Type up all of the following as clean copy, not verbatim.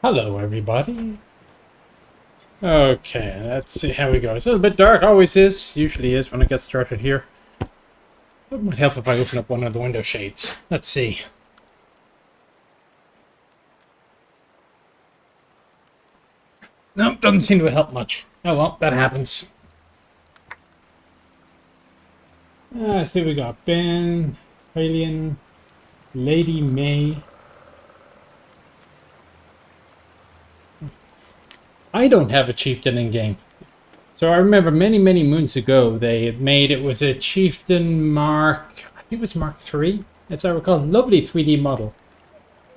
Hello, everybody. Okay, let's see how we go. It's a little bit dark, always is. Usually is when it gets started here. It might help if I open up one of the window shades. Let's see. Nope, doesn't seem to help much. Oh well, that happens. I see we got Ben, Alien, Lady May. I don't have a chieftain in game. So I remember many moons ago they had made it was a chieftain Mark, I think it was Mark III, as I recall, lovely 3D model.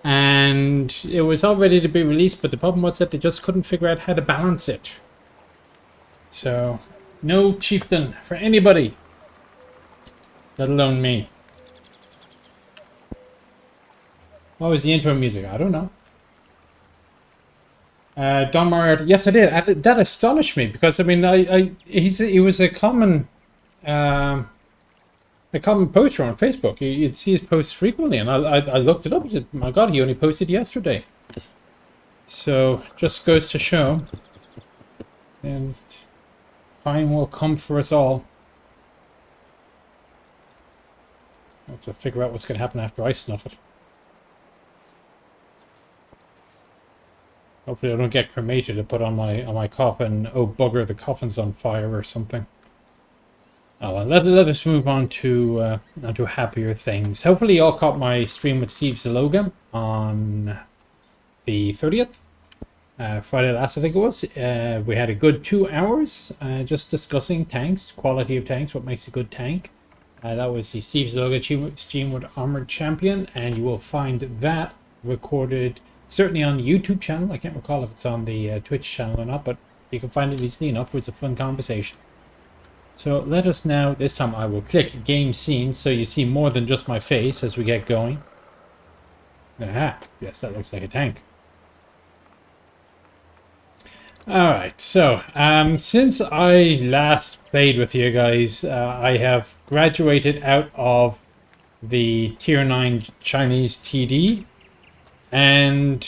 And it was all ready to be released, but the problem was that they just couldn't figure out how to balance it. So, no chieftain for anybody, let alone me. What was the intro music? I don't know. Don Moriarty. Yes, I did. That astonished me because I mean, he was a common poster on Facebook. You'd see his posts frequently, and I looked it up. And said, my God, he only posted yesterday. So just goes to show, and time will come for us all. I have to figure out what's going to happen after I snuff it. Hopefully I don't get cremated to put on my coffin. Oh bugger, the coffin's on fire or something. Oh well, let us move on to happier things. Hopefully you all caught my stream with Steve Zaloga on the 30th. Friday last, I think it was. We had a good 2 hours just discussing tanks, quality of tanks, what makes a good tank. That was the Steve Zaloga stream with Armored Champion, and you will find that recorded certainly on the YouTube channel. I can't recall if it's on the Twitch channel or not, but you can find it easily enough. It was a fun conversation. So let us now, this time I will click game scene so you see more than just my face as we get going. Aha, yes, that looks like a tank. Alright, so since I last played with you guys, I have graduated out of the Tier 9 Chinese TD and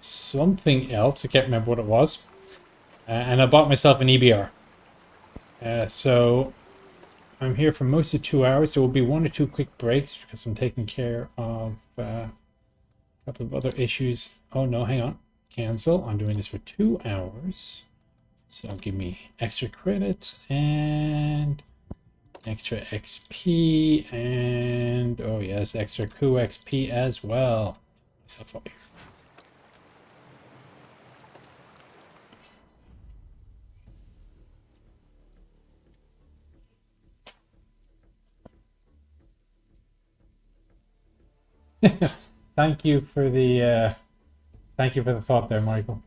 something else. I can't remember what it was. And I bought myself an EBR. So I'm here for most of 2 hours. There will be 1 or 2 quick breaks because I'm taking care of a couple of other issues. Oh no, hang on. Cancel. I'm doing this for 2 hours. So give me extra credits and extra XP and oh yes, extra coup XP as well. Stuff up here. Thank you for the thought there, Michael.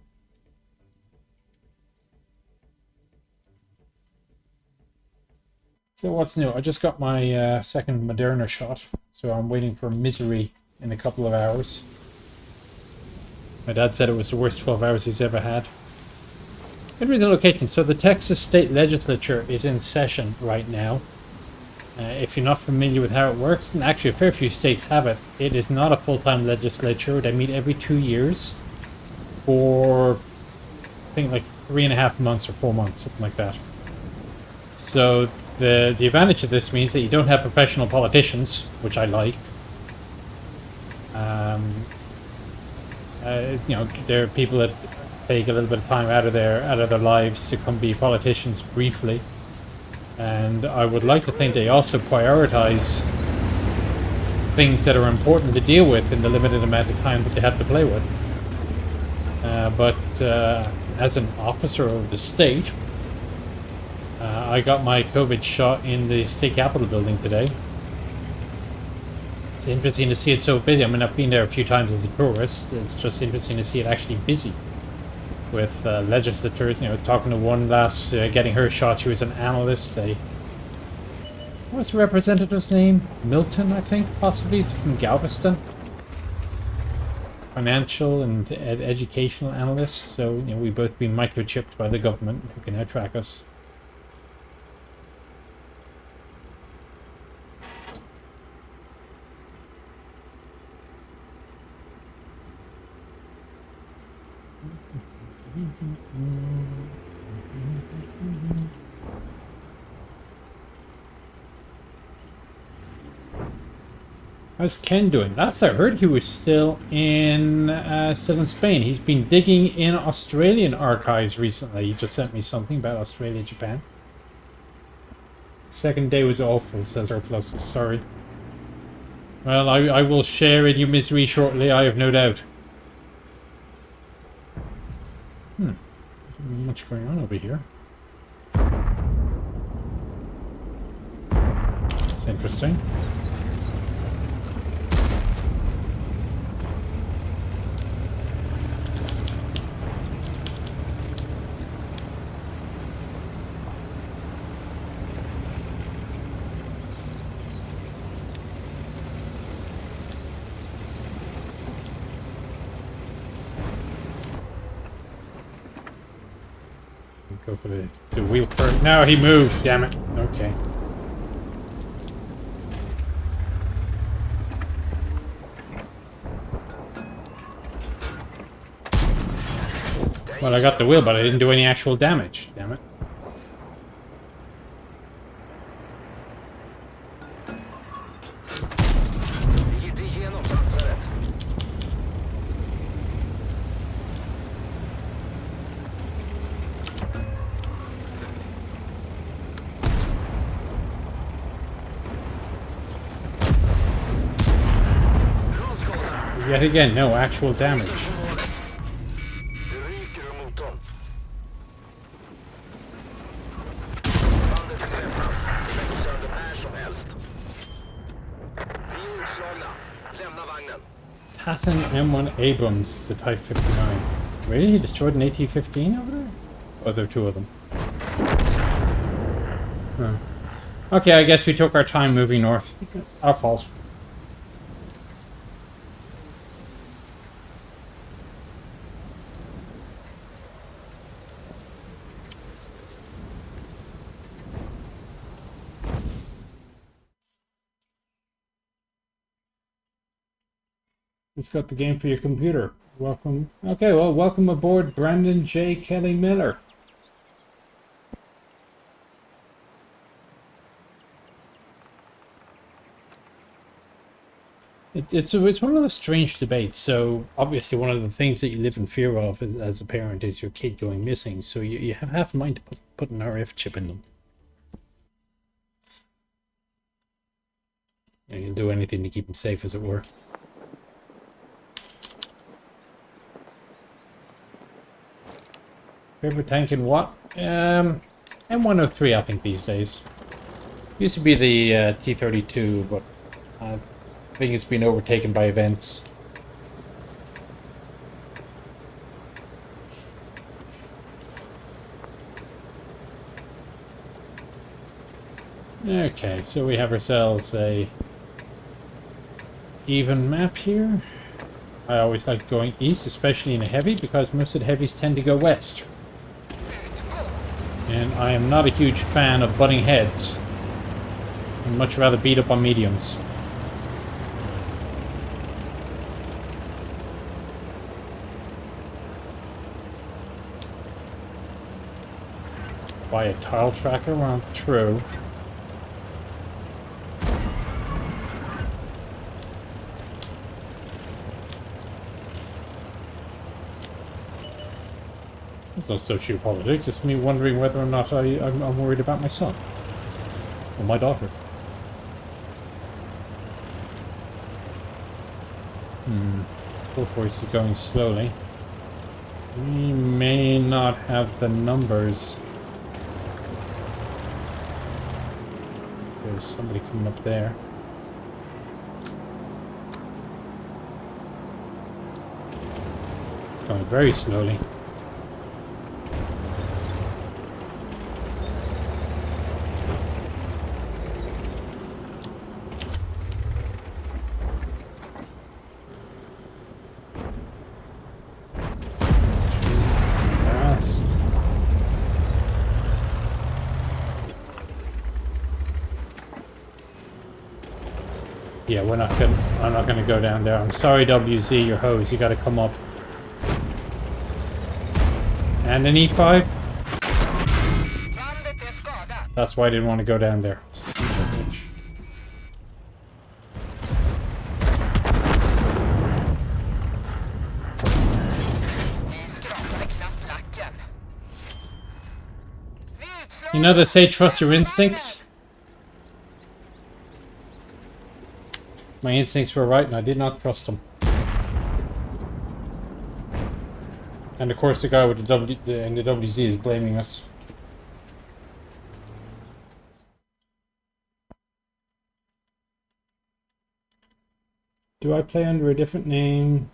So what's new? I just got my second Moderna shot, so I'm waiting for Misery in a couple of hours. My dad said it was the worst 12 hours he's ever had. Good reason location. So the Texas State Legislature is in session right now. If you're not familiar with how it works, and actually a fair few states have it, it is not a full-time legislature. They meet every 2 years for, I think, like 3.5 months or 4 months, something like that. So the advantage of this means that you don't have professional politicians, which I like. You know, there are people that take a little bit of time out of their lives to come be politicians briefly. And I would like to think they also prioritize things that are important to deal with in the limited amount of time that they have to play with. But as an officer of the state, I got my COVID shot in the state capitol building today. It's interesting to see it so busy. I mean, I've been there a few times as a tourist. It's just interesting to see it actually busy with legislators. You know, talking to one last, getting her shot. She was an analyst. What's the representative's name? Milton, I think, possibly, from Galveston. Financial and educational analyst. So, you know, we've both been microchipped by the government who can now track us. How's Ken doing? Last I heard, he was still in Spain. He's been digging in Australian archives recently. He just sent me something about Australia, Japan. Second day was awful, says Surplus. Sorry. Well, I will share in your misery shortly, I have no doubt. Not much going on over here. That's interesting. Go for the wheel first. No, he moved, damn it. Okay. Well, I got the wheel, but I didn't do any actual damage. Damn it. Yet again, no actual damage. Tathan M1 Abrams is the Type 59. Really? He destroyed an AT-15 over there? Oh, there are two of them. Huh. Okay, I guess we took our time moving north. Our fault. It's got the game for your computer. Welcome. Okay, well, welcome aboard, Brandon J. Kelly Miller. It's one of those strange debates. So obviously, one of the things that you live in fear of as a parent is your kid going missing. So you have half a mind to put an RF chip in them. And you'll do anything to keep them safe, as it were. Favorite tank in what? M103, I think, these days. Used to be the T-32, but I think it's been overtaken by events. Okay, so we have ourselves a even map here. I always like going east, especially in a heavy, because most of the heavies tend to go west. And I am not a huge fan of butting heads. I'd much rather beat up on mediums. Buy a tile tracker? Well, true. It's not sociopolitics, it's me wondering whether or not I'm worried about my son. Or my daughter. Both voices going slowly. We may not have the numbers. There's somebody coming up there. Going very slowly. Yeah, I'm not gonna go down there. I'm sorry, WZ, your hose. You gotta come up. And an E5? That's why I didn't want to go down there. You know they say trust your instincts? My instincts were right and I did not trust them. And of course the guy with in the WZ is blaming us. Do I play under a different name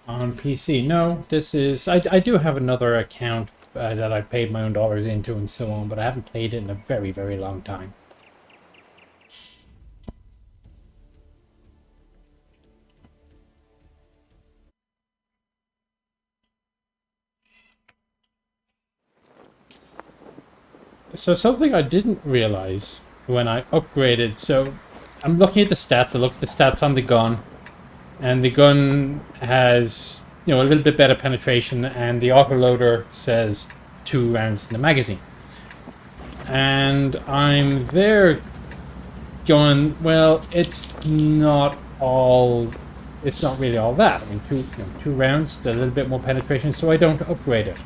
on PC? No, this is... I do have another account that I paid my own dollars into and so on, but I haven't played it in a very, very long time. So something I didn't realize when I upgraded, so I'm looking at the stats, I look at the stats on the gun, and the gun has, you know, a little bit better penetration, and the autoloader says 2 rounds in the magazine. And I'm there going, well, it's not really all that. I mean, 2 rounds, a little bit more penetration, so I don't upgrade it.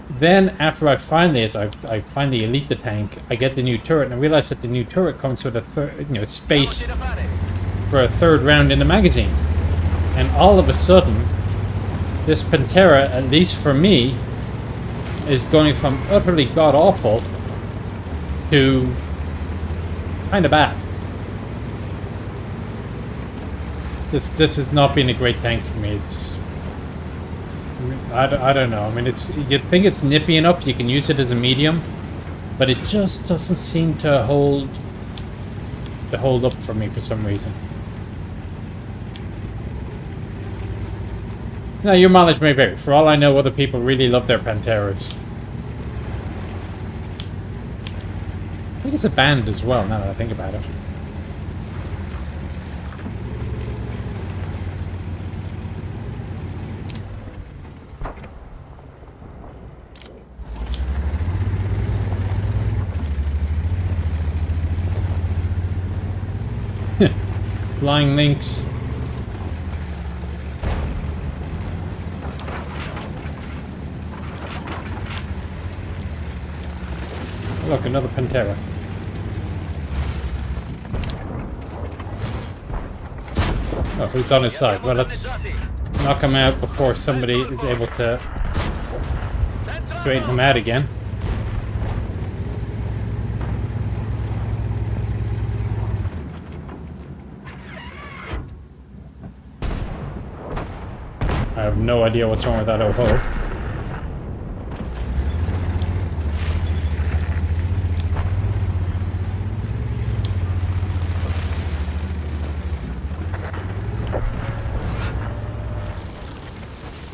Then, after I finally elite the tank, I get the new turret, and I realize that the new turret comes with a space for a 3rd round in the magazine. And all of a sudden, this Pantera, at least for me, is going from utterly god-awful to kind of bad. This has not been a great tank for me. I don't know. I mean, you'd think it's nippy enough you can use it as a medium, but it just doesn't seem to hold up for me for some reason. Now, your mileage may vary. For all I know, other people really love their Panteras. I think it's a band as well, now that I think about it. Flying Lynx. Look, another Pantera. Oh, who's on his side? Well, let's knock him out before somebody is able to straighten him out again. I have no idea what's wrong with that OVO.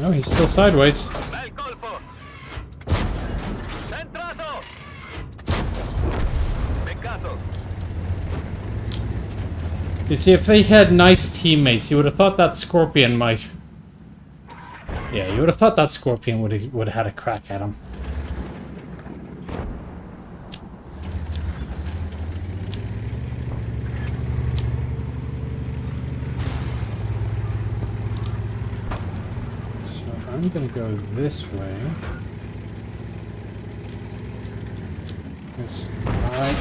No, he's still sideways. You see, if they had nice teammates, you would have thought that Scorpion might... Yeah, you would have thought that Scorpion would have had a crack at him. So I'm gonna go this way. This right.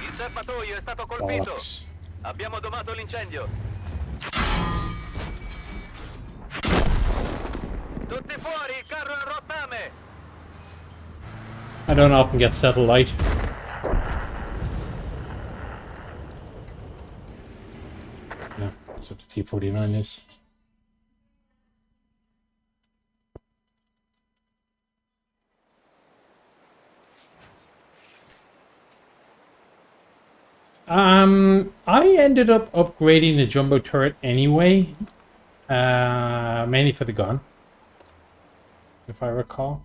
Il serbatoio è stato colpito. Bollocks. Abbiamo domato l'incendio. Tutti fuori, il carro è a rottame. I don't often get satellite. Yeah, that's what the T-49 is. I ended up upgrading the jumbo turret anyway, mainly for the gun, if I recall.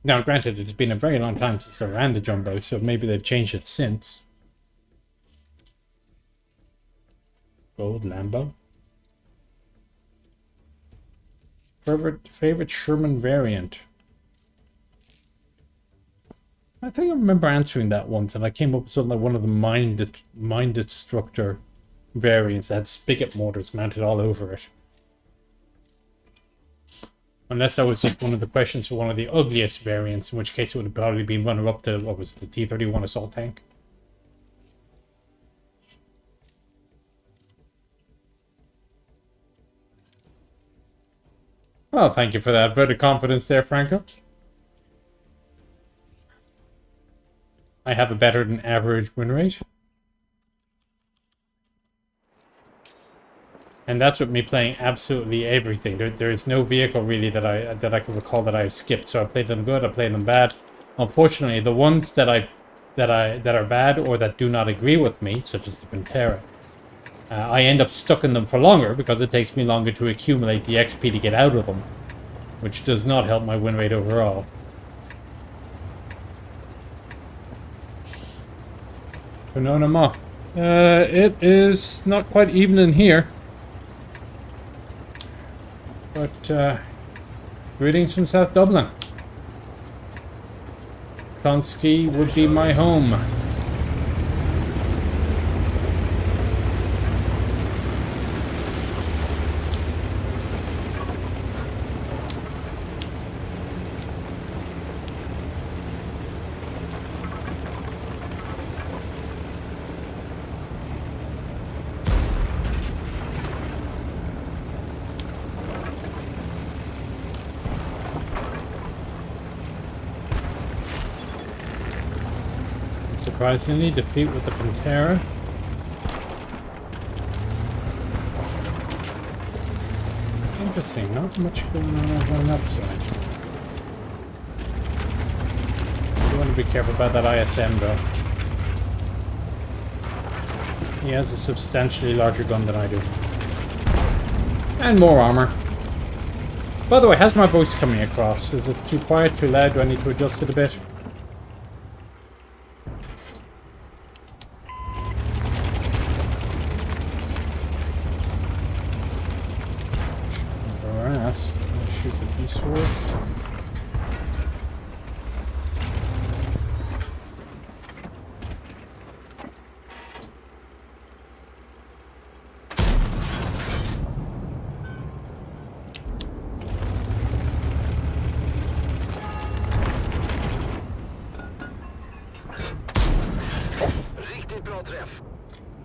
Now, granted, it's been a very long time since I ran the jumbo, so maybe they've changed it since. Gold Lambo. Favorite Sherman variant. I think I remember answering that once, and I came up with something like one of the Mine Destructor variants that had spigot motors mounted all over it. Unless that was just one of the questions for one of the ugliest variants, in which case it would have probably been runner-up to, what was it, the T-31 assault tank. Well, thank you for that vote of confidence there, Franco. I have a better than average win rate. And that's with me playing absolutely everything. There is no vehicle really that I can recall that I've skipped. So I played them good, I played them bad. Unfortunately, the ones that are bad or that do not agree with me, such as the Pantera, I end up stuck in them for longer because it takes me longer to accumulate the XP to get out of them, which does not help my win rate overall. Banana Ma. It is not quite even in here. But, greetings from South Dublin. Clonskeagh would be my home. Surprisingly, defeat with the Pantera. Interesting, not much going on over on that side. You want to be careful about that ISM though. He has a substantially larger gun than I do. And more armor. By the way, how's my voice coming across? Is it too quiet, too loud? Do I need to adjust it a bit? Shoot the D-sword.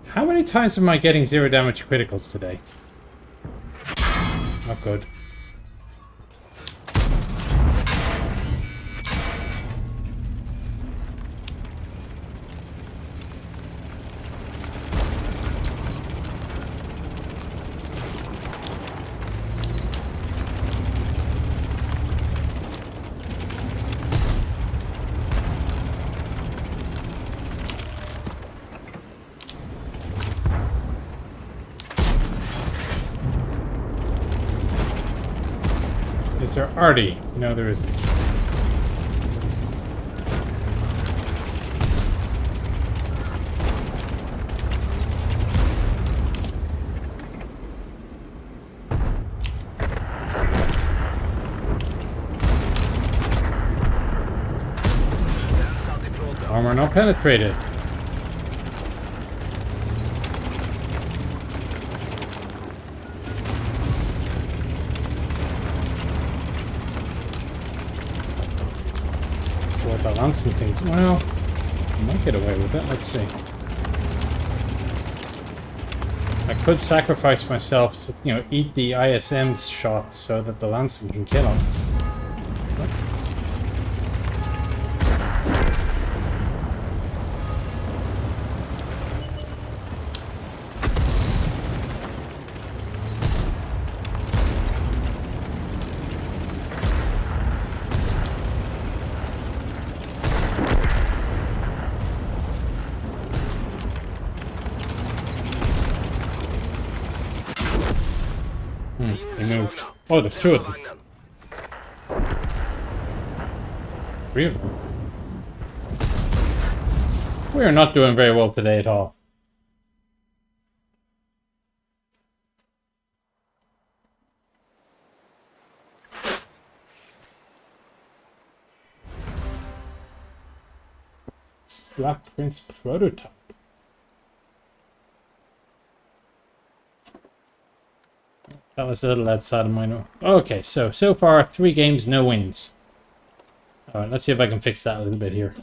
How many times am I getting 0 damage criticals today? Not good. Is there Artie? No, there isn't. Armor not penetrated. Balancing things. Well, I might get away with it. Let's see. I could sacrifice myself, to, you know, eat the ISM's shots so that the Lancing can kill him. They moved. Oh, there's 2 of them. 3 of them. We are not doing very well today at all. Black Prince prototype. That was a little outside of my... Okay, so far, 3 games, no wins. Alright, let's see if I can fix that a little bit here.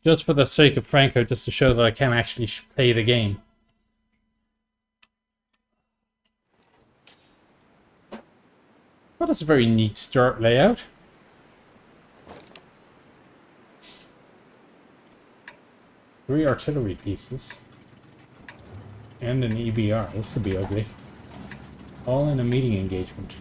Just for the sake of Franco, just to show that I can actually play the game. Well, that's a very neat start layout. Three artillery pieces. And an EBR. This could be ugly. All in a meeting engagement.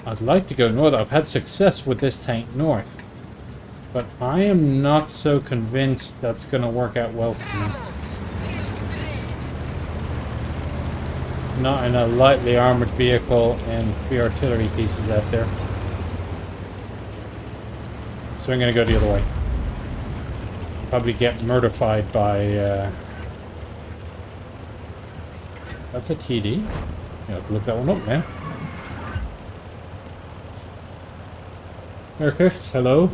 I'd like to go north. I've had success with this tank north. But I am not so convinced that's going to work out well for me. Not in a lightly armored vehicle and 3 artillery pieces out there. So I'm going to go the other way. Probably get murdered by... That's a TD. You have to look that one up, man. Merkix, hello.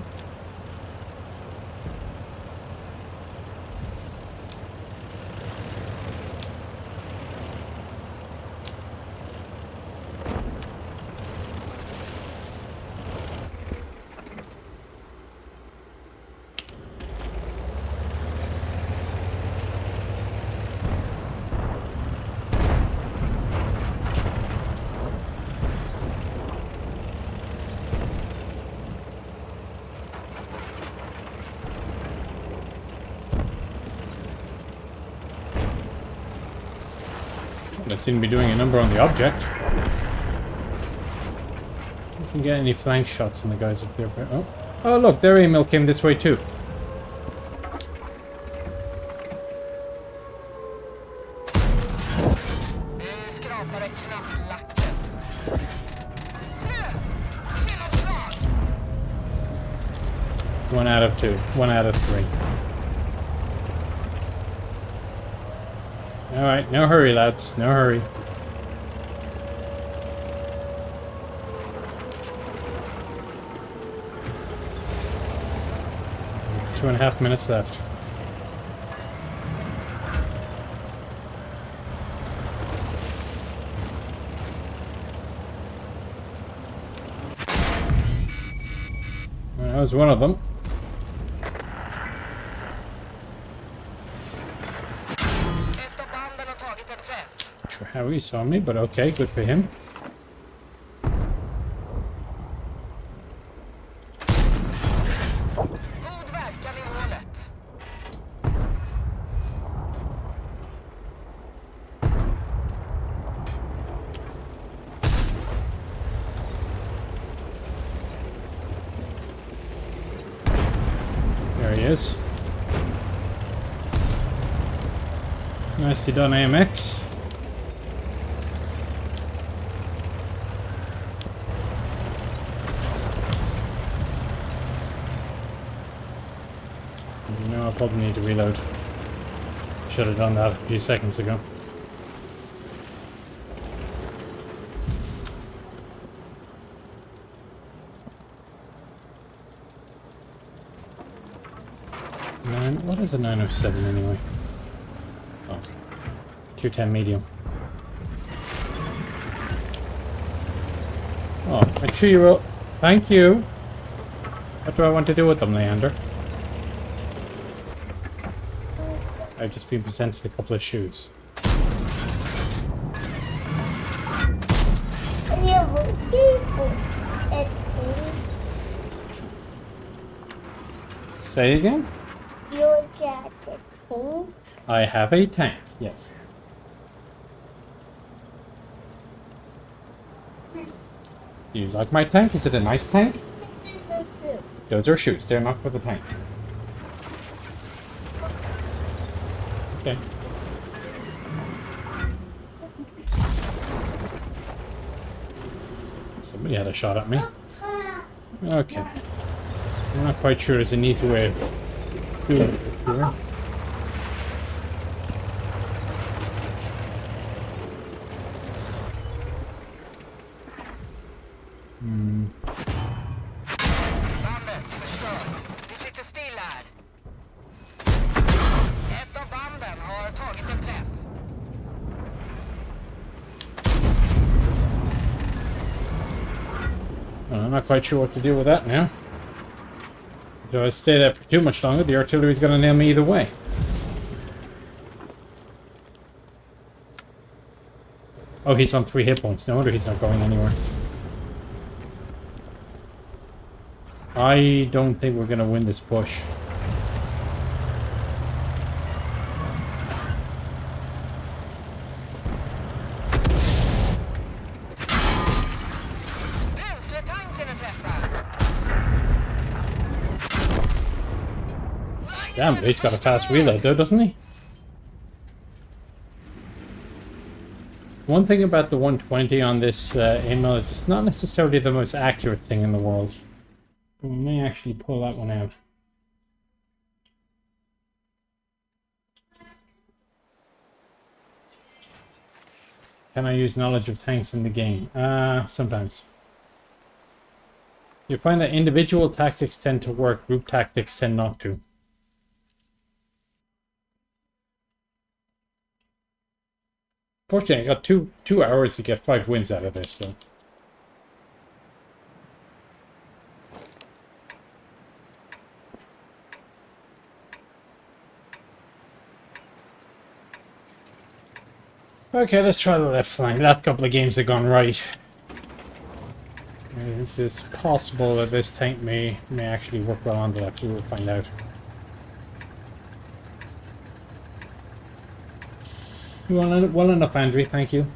They seem to be doing a number on the object. You can get any flank shots on the guys up there. Oh, oh look, their email came this way too. One out of 2. 1 out of 3. Alright, no hurry, lads. No hurry. Two and a half minutes left. Well, that was one of them. How he saw me, but okay, good for him. There he is. Nicely done, AMX. Probably need to reload. Should have done that a few seconds ago. What is a 907 anyway? Oh, 210 medium. Oh, a 2-year-old. Thank you. What do I want to do with them, Leander? I've just been presented a couple of shoes. Say again? You got a tank? I have a tank, yes. Do you like my tank? Is it a nice tank? Those are shoes. They're not for the tank. Okay. Somebody had a shot at me. Okay. I'm not quite sure there's an easy way of doing it here. I'm not quite sure what to do with that now. If I stay there for too much longer, the artillery's going to nail me either way. Oh, he's on 3 hit points. No wonder he's not going anywhere. I don't think we're going to win this push. Damn, but he's got a fast reload though, doesn't he? One thing about the 120 on this AML is it's not necessarily the most accurate thing in the world. But we may actually pull that one out. Can I use knowledge of tanks in the game? Sometimes. You find that individual tactics tend to work, group tactics tend not to. Fortunately, I got two hours to get 5 wins out of this, so. Okay, let's try the left flank. Last couple of games have gone right. It's possible that this tank may actually work well on the left. We will find out. Well enough, Andrew. Thank you.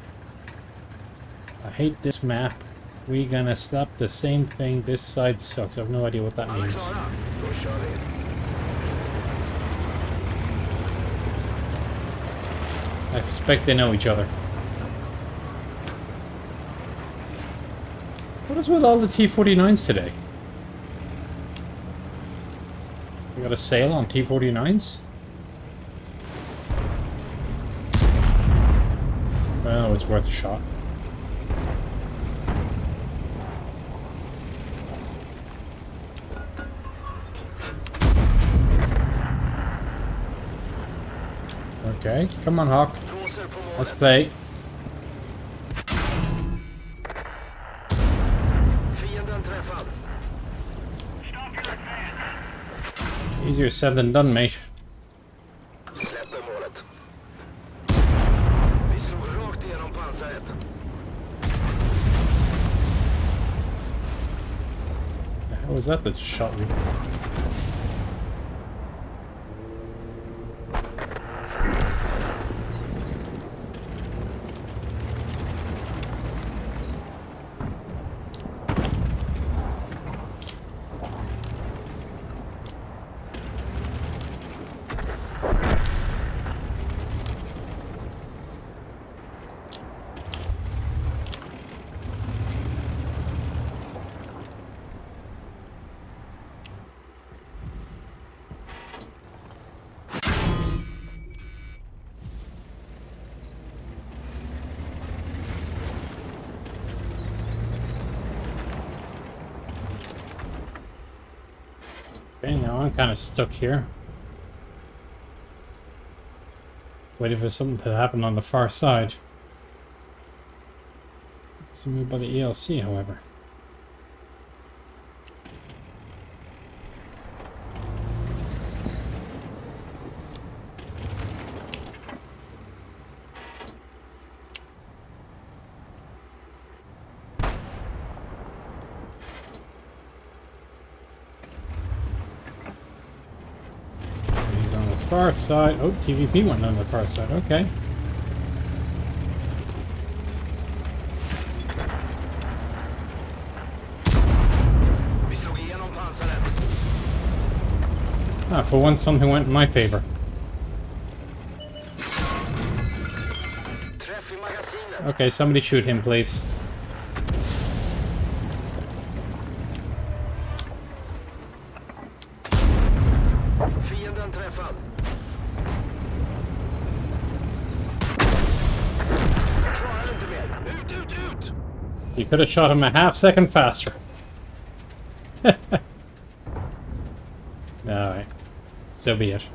I hate this map. We're gonna slap the same thing. This side sucks. I have no idea what that means. I suspect they know each other. What is with all the T-49s today? We got a sale on T-49s? Well, it's worth a shot. Okay, come on, Hawk. Let's play. Easier said than done, mate. What was that just shot me? Okay, now I'm kind of stuck here. Waiting for something to happen on the far side. It's moved by the ELC, however. Far side. Oh, TVP went on the far side. Okay. Ah, for once something went in my favor. Okay, somebody shoot him, please. You could have shot him a half-second faster. Alright. So be it.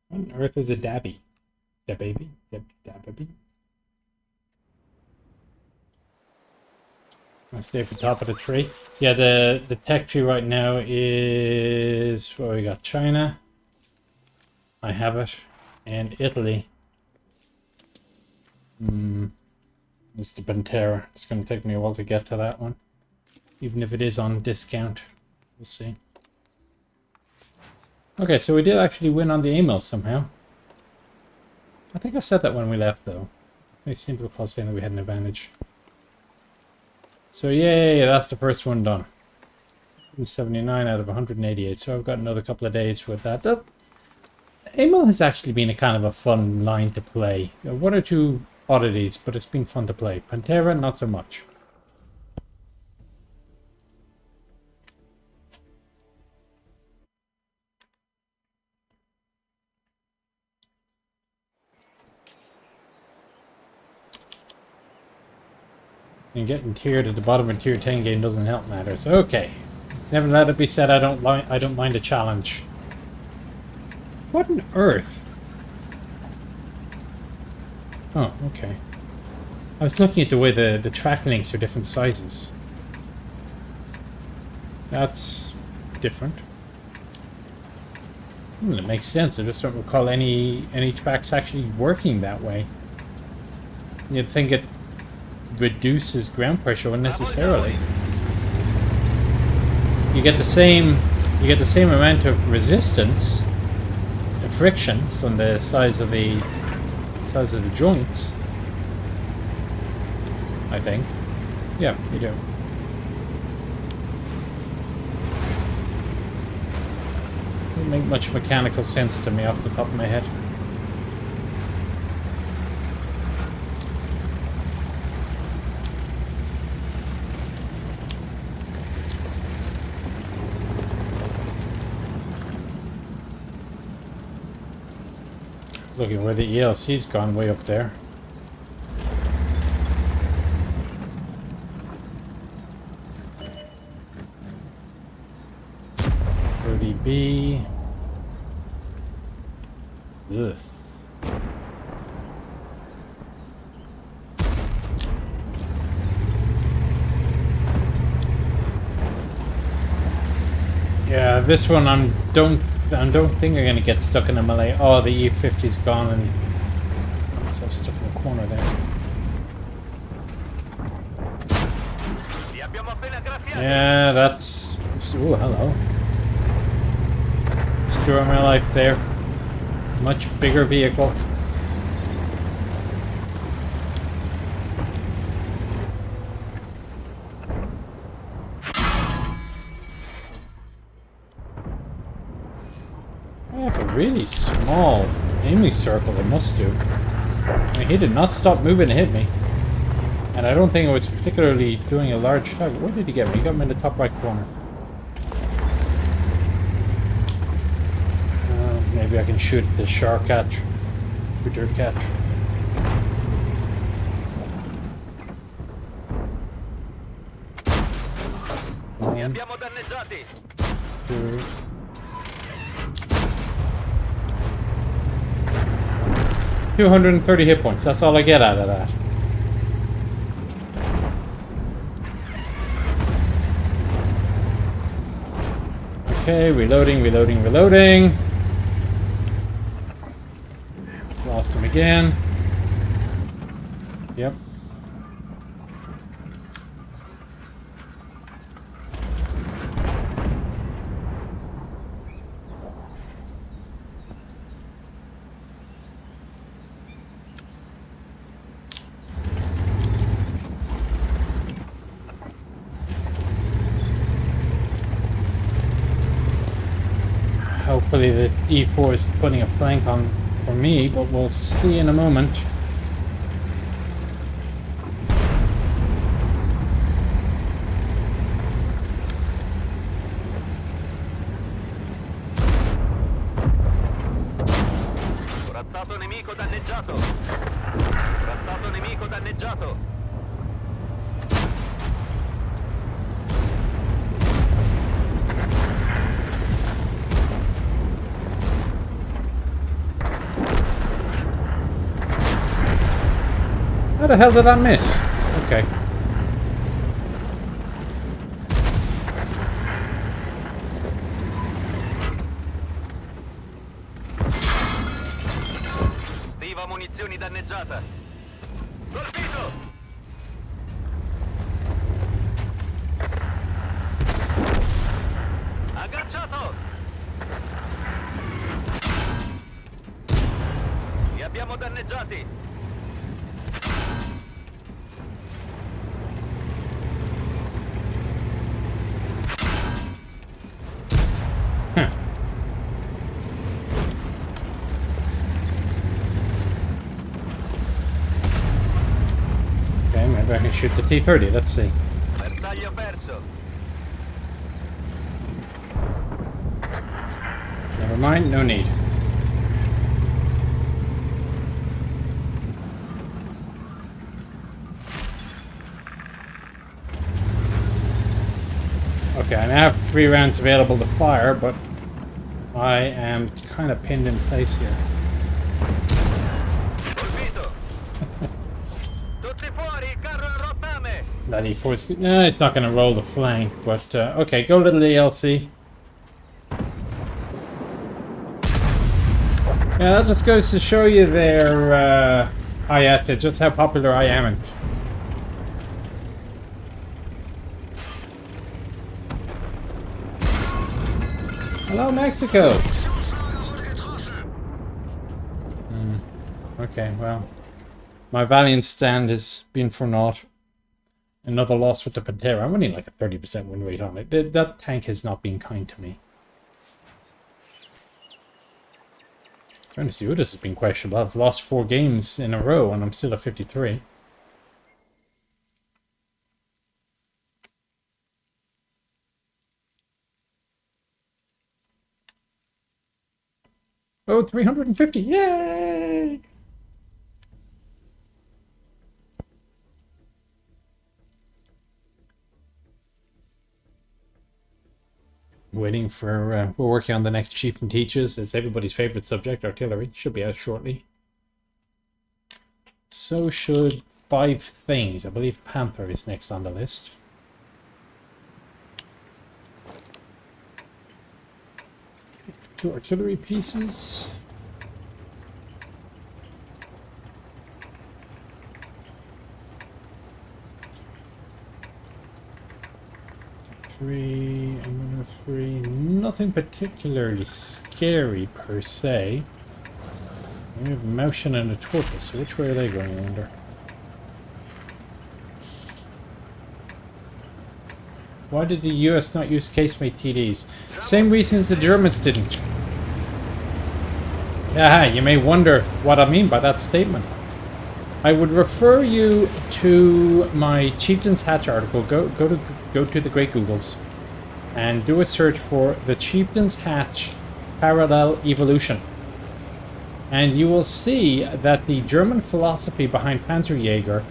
What on earth is a dabby? Dababy? Dababy? I'll stay at the top of the tree. Yeah, the tech tree right now is... Well, we got China. I have it. And Italy. It's the Pantera. It's going to take me a while to get to that one. Even if it is on discount. We'll see. Okay, so we did actually win on the email somehow. I think I said that when we left, though. They seemed to recall saying that we had an advantage. So yay, that's the first one done. 79 out of 188, so I've got another couple of days with that. Email has actually been a kind of a fun line to play. One or two oddities, but it's been fun to play. Pantera, not so much. And getting tiered at the bottom of tier 10 game doesn't help matters. Okay. Never let it be said I don't mind a challenge. What on earth? Oh, okay. I was looking at the way the track links are different sizes. That's different. It makes sense. I just don't recall any tracks actually working that way. You'd think it reduces ground pressure unnecessarily. You get the same amount of resistance and friction from the size of the joints. I think. Yeah, you do. Doesn't make much mechanical sense to me off the top of my head. Looking where the ELC's gone way up there. B. Ugh. Yeah, this one I don't think I'm gonna get stuck in a melee. Oh, the E50's gone and I'm so stuck in the corner there. Yeah, that's. Oh, hello. Screw my life there. Much bigger vehicle. I have a really small aiming circle, I must do. I mean, he did not stop moving to hit me. And I don't think it was particularly doing a large target. Where did he get me? He got me in the top right corner. Maybe I can shoot the shark cat. The dirt cat. One, two. 230 hit points. That's all I get out of that. Okay, reloading, reloading, reloading. Lost him again. Yep. Hopefully the E4 is putting a flank on for me, but we'll see in a moment. Corazzato nemico danneggiato. Corazzato nemico danneggiato. How the hell did I miss? Okay. Riceviva munizioni danneggiata. Colpito! Agganciato! Li abbiamo danneggiati! Okay, maybe I can shoot the T-30. Let's see. Bersaglio perso! Never mind, no need. Okay, I now have 3 rounds available to fire, but I am kind of pinned in place here. Colpito! Tutti fuori, carro a rottame! That E4's... No, it's not going to roll the flank, but... okay, go little ELC. Yeah, that just goes to show you there, Hayate, just how popular I am. Hello, Mexico! Okay, well... My valiant stand has been for naught. Another loss with the Pantera. I'm only like a 30% win rate on it. That tank has not been kind to me. Trying to see who this has been questionable. I've lost 4 games in a row and I'm still at 53. Oh, 350! Yay! Waiting for, we're working on the next Chieftain Teaches. It's everybody's favorite subject, artillery. Should be out shortly. So should 5 things. I believe Panther is next on the list. Two artillery pieces. Three, another 3. Nothing particularly scary per se. We have a Motion and a Tortoise, so which way are they going, I wonder? Why did the US not use casemate TDs? Same reason the Germans didn't. Yeah, you may wonder what I mean by that statement. I would refer you to my Chieftain's Hatch article. Go to the great Googles and do a search for the Chieftain's Hatch parallel evolution. And you will see that the German philosophy behind Panzerjäger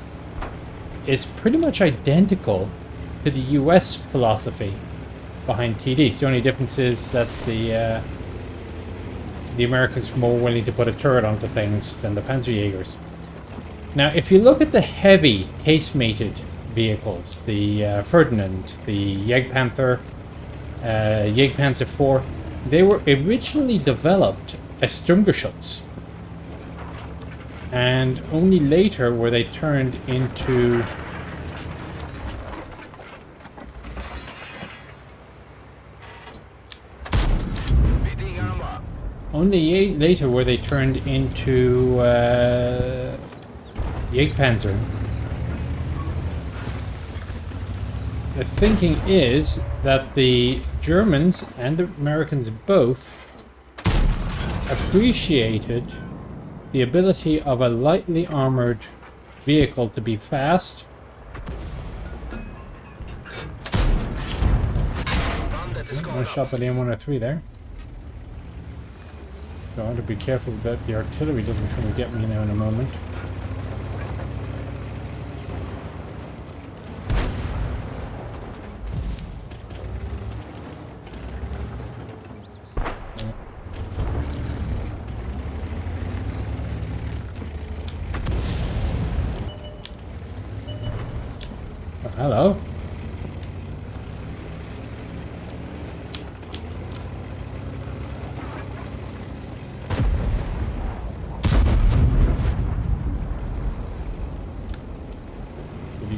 is pretty much identical to the US philosophy behind TDs. The only difference is that the Americans are more willing to put a turret onto things than the Panzerjägers. Now, if you look at the heavy case-mated vehicles, the Ferdinand, the Jagdpanther, Jagdpanzer IV, they were originally developed as Sturmgeschütz. And only later were they turned into... Only later were they turned into Jagdpanzer. The thinking is that the Germans and the Americans both appreciated the ability of a lightly armored vehicle to be fast, one shot by the M103 there. So I want to be careful that the artillery doesn't come and get me now in a moment. Oh, hello.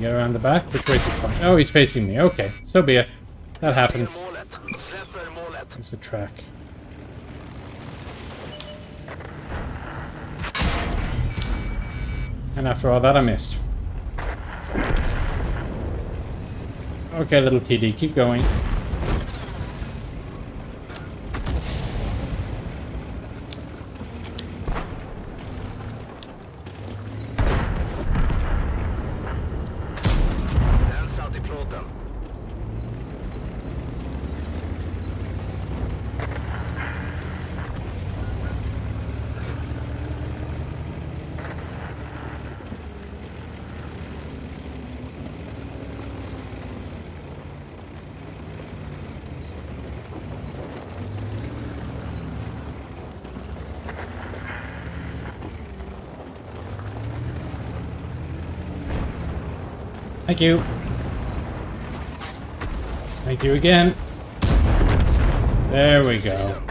get around the back? Which way's he flying? Oh, he's facing me. Okay, so be it. That happens. There's the track. And after all that, I missed. Okay, little TD, keep going. Thank you. Thank you again. There we go.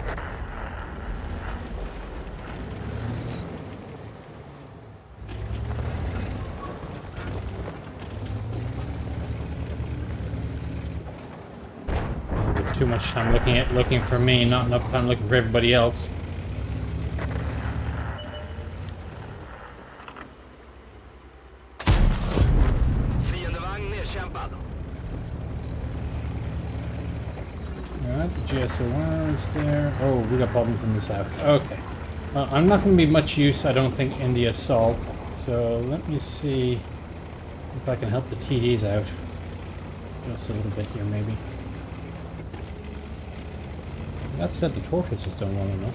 Too much time looking for me, not enough time looking for everybody else. Alright, the GSOR is there. Oh, we got problems in the south. Okay. Well, I'm not going to be much use, I don't think, in the assault. So let me see if I can help the TDs out. Just a little bit here, maybe. That said, the Tortoise has done well enough.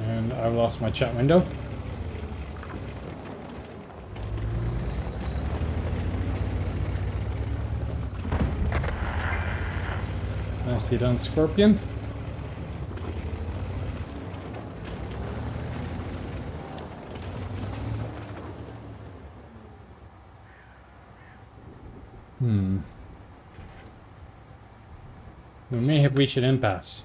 And I've lost my chat window. Nicely done, Scorpion. We may have reached an impasse.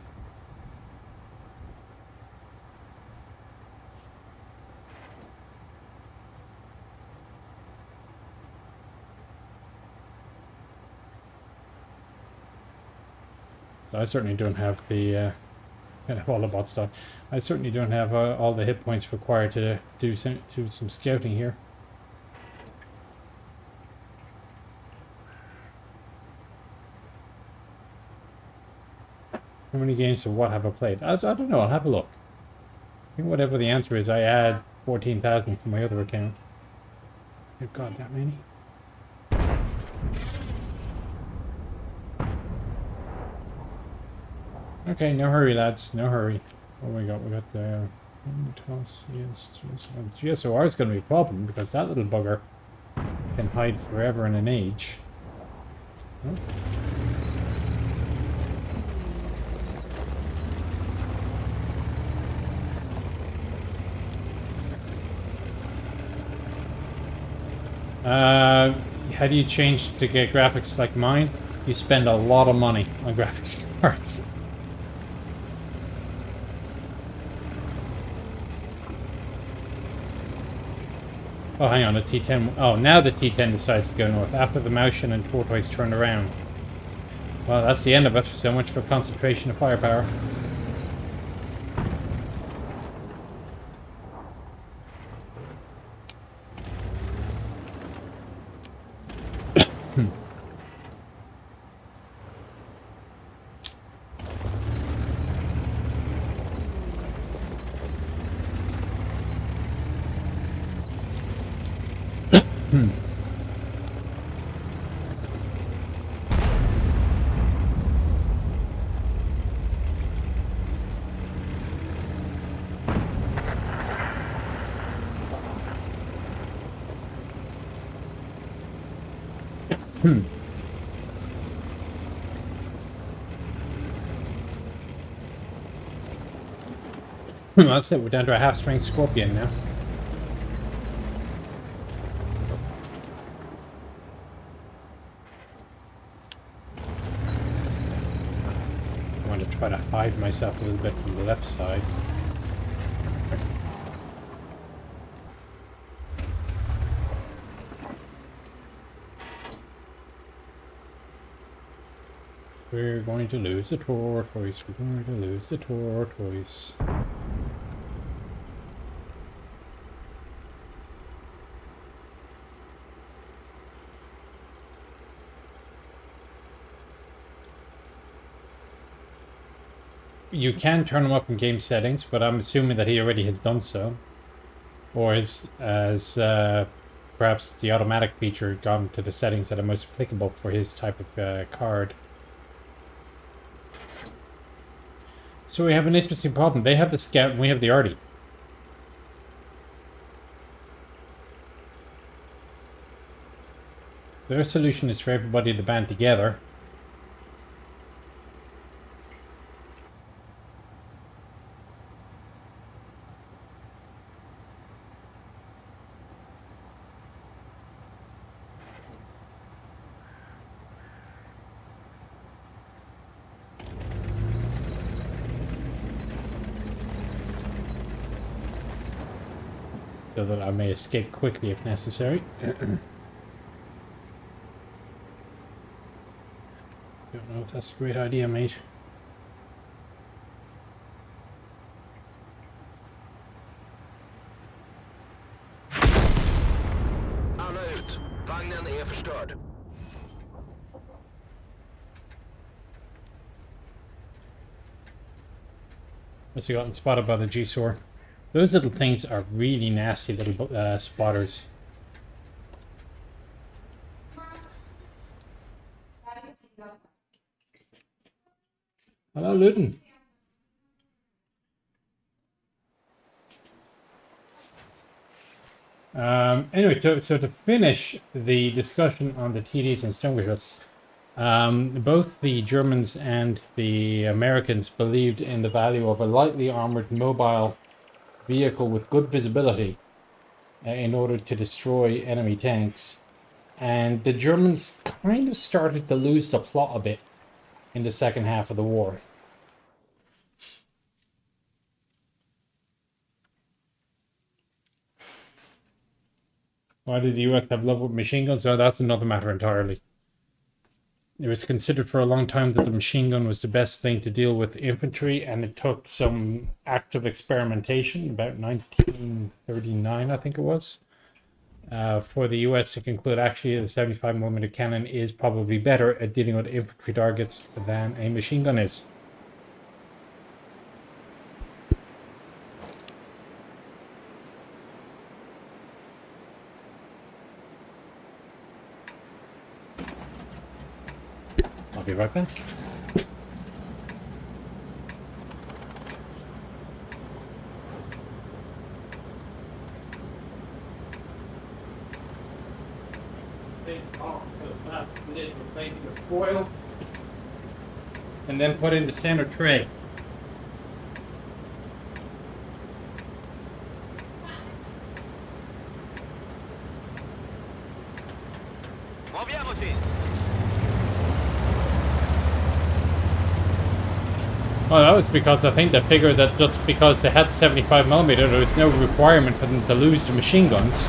So I certainly don't have the all the bot stuff. I certainly don't have all the hit points required to do some scouting here. How many games of what have I played? I don't know, I'll have a look. I think whatever the answer is, I add 14,000 from my other account. Oh god, that many? Okay, no hurry lads, no hurry. What do we got? We got the toss against GSOR is going to be a problem because that little bugger can hide forever in an age. Oh. How do you change to get graphics like mine? You spend a lot of money on graphics cards. Oh, hang on, the T10... Oh, now the T10 decides to go north, after the Mautian and Tortoise turned around. Well, that's the end of it. So much for concentration of firepower. That's it, we're down to a half-strength Scorpion now. hide myself a little bit from the left side. We're going to lose the tortoise. We're going to lose the tortoise. You can turn him up in game settings, but I'm assuming that he already has done so. Or as perhaps the automatic feature gone to the settings that are most applicable for his type of card. So we have an interesting problem. They have the Scout and we have the Artie. Their solution is for everybody to band together. So that I may escape quickly if necessary. Don't know if that's a great idea, mate. Alla ut! Vagnen är förstörd. Must have gotten spotted by the G-Sor. Those little things are really nasty little spotters. Hello, Luton. Anyway, so to finish the discussion on the TDs and Stonewashuts, both the Germans and the Americans believed in the value of a lightly armored mobile vehicle with good visibility in order to destroy enemy tanks. And the Germans kind of started to lose the plot a bit in the second half of the war. Why did the US have love with machine guns? Oh, that's another matter entirely. It was considered for a long time that the machine gun was the best thing to deal with infantry, and it took some active experimentation, about 1939, I think it was, for the US to conclude actually the 75mm cannon is probably better at dealing with infantry targets than a machine gun is. I'll be right back. Foil, and then put in the center tray. Muoviamoci! Well, that was because I think they figured that just because they had 75mm, there was no requirement for them to lose the machine guns,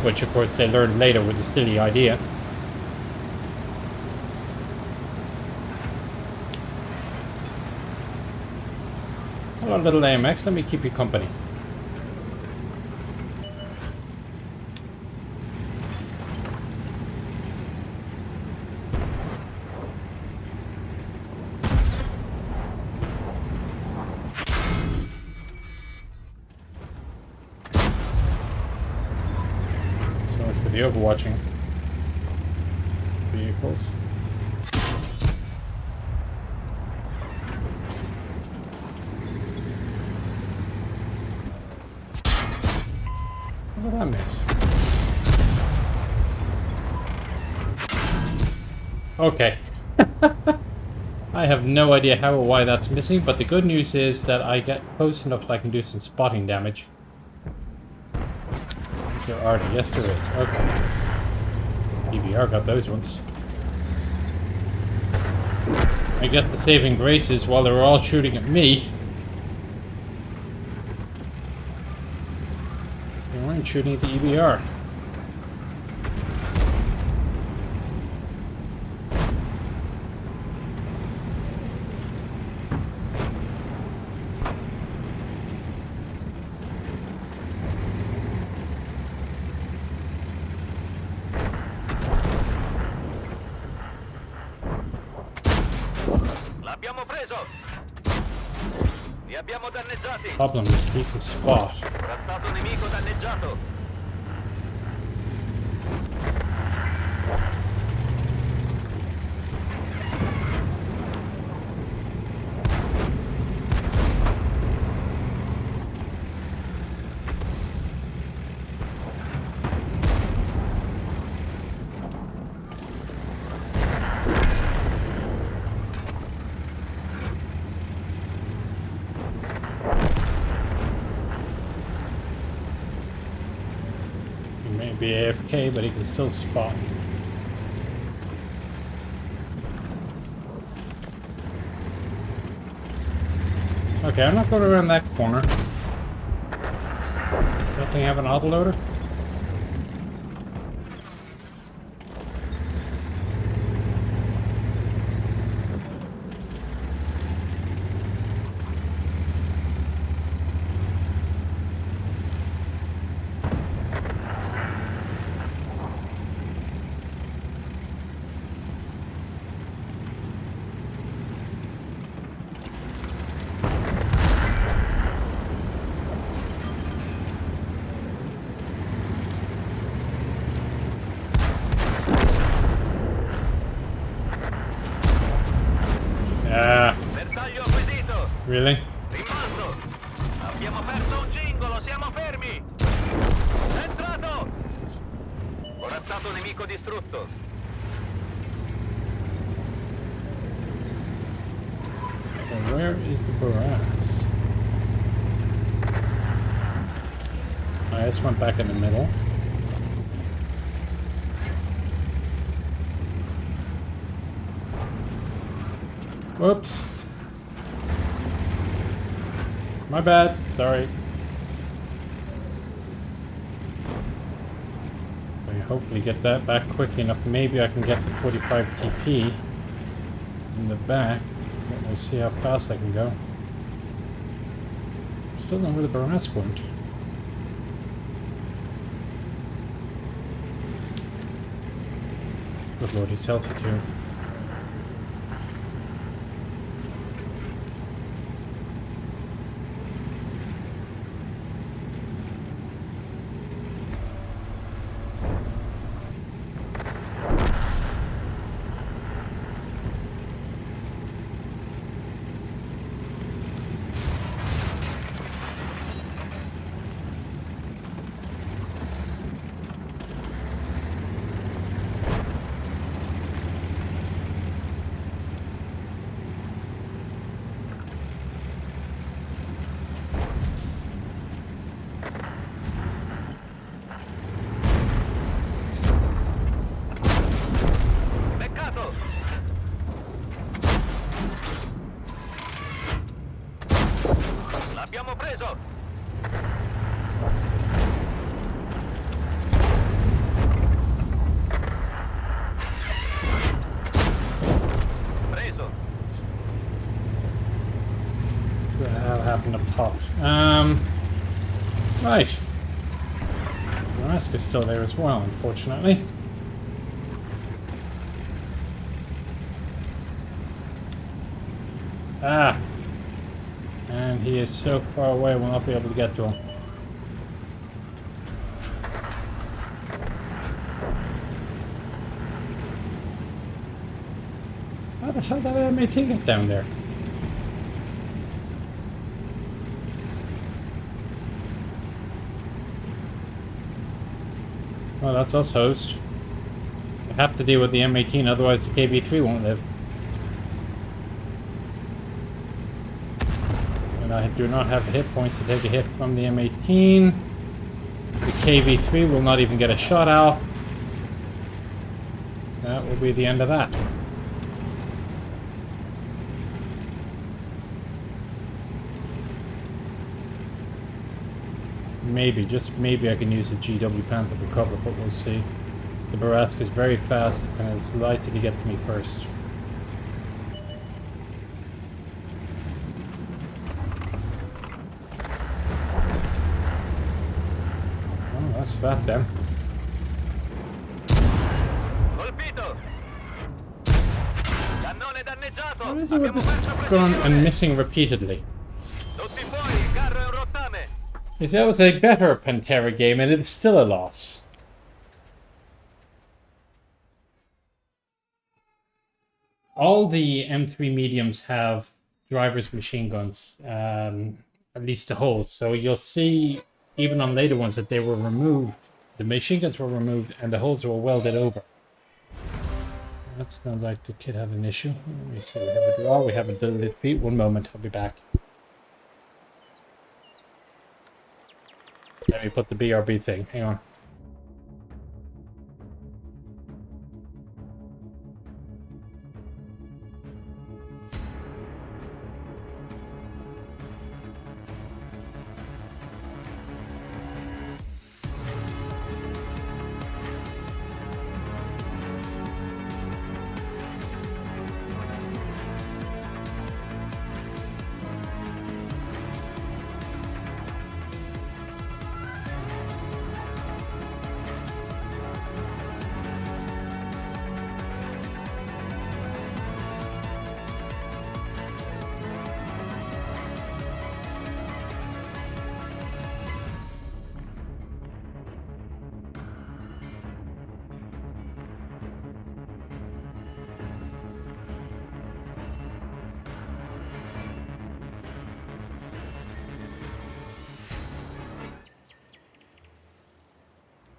which of course they learned later was a silly idea. Hello, little AMX, let me keep you company. So much for the overwatching vehicles. What did I miss? Okay. I have no idea how or why that's missing, but the good news is that I get close enough that I can do some spotting damage. There are, yes there is. Okay. PBR got those ones. I guess the saving grace is while they were all shooting at me, they weren't shooting at the EBR. L'abbiamo preso! Li abbiamo danneggiati! Problem is he can spot. Razzato nemico danneggiato! He may be AFK, but he can still spot. Okay, I'm not going around that corner. Don't they have an autoloader? Ah, Bersaglio acquisito! really? Rimbalzo! Abbiamo perso un cingolo, siamo fermi! Entrato! Corazzato nemico distrutto! Well, where is the Boras? I just went back in the middle. Whoops. My bad. Sorry. I hopefully get that back quick enough. Maybe I can get the 45 TP in the back. We'll see how fast I can go. Still don't know where the Baras went. Good lord, he's healthy too. Peccato! L'abbiamo preso! Preso! What the hell happened to Pop? Right. Rask is still there as well, unfortunately. Ah! And he is so far away, we'll not be able to get to him. How the hell did that MAT get down there? Well, that's us, host. I have to deal with the M18, otherwise the KB3 won't live. And I do not have the hit points to take a hit from the M18. The KV3 will not even get a shot out. That will be the end of that. maybe, just maybe I can use the GW Panther to cover, but we'll see. The Barask is very fast and it's likely to get to me first. Oh, that's that then. Colpito! Cannone danneggiato! What is it with Abbiamo this perso gun precisione! and missing repeatedly? Tutti fuori, carro in rottame! You see, that was a better Pantera game and it's still a loss. All the M3 mediums have driver's machine guns, at least to hold. So you'll see, even on later ones, that they were removed. The machine guns were removed and the holes were welded over. That's not like the kid had an issue. Let me see, we have a draw, we have a defeat. One moment, I'll be back. Let me put the BRB thing, hang on.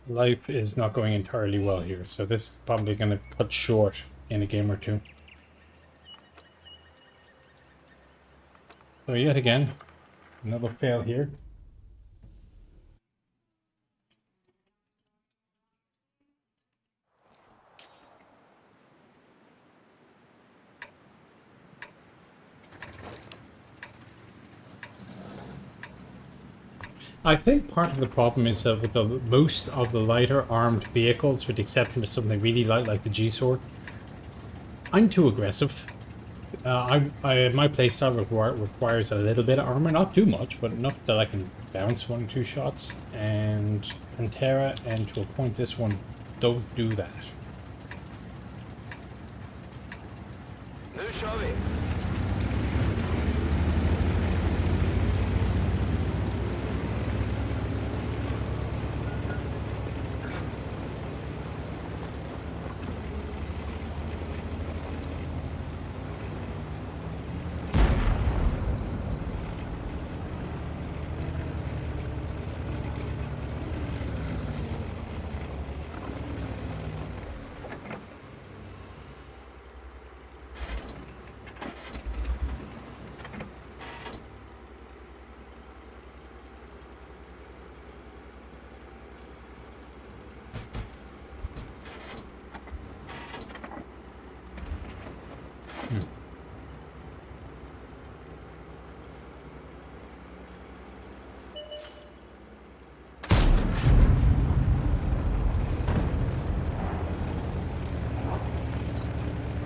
Life is not going entirely well here, so this is probably going to cut short in a game or two. So yet again, another fail here. I think part of the problem is that with most of the lighter armed vehicles, with the exception of something really light like the G-Sword, I'm too aggressive. My playstyle requires a little bit of armor, not too much, but enough that I can bounce 1 or 2 shots. And Pantera, and to a point this one, don't do that. Nu kör vi!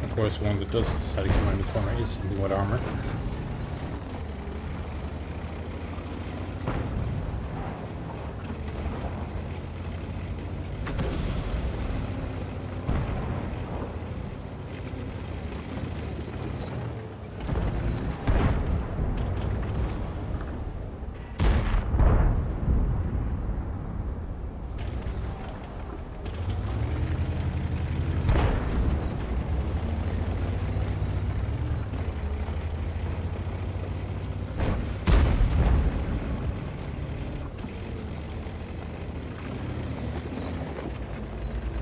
Of course, one that does decide to come around the corner is something with armor.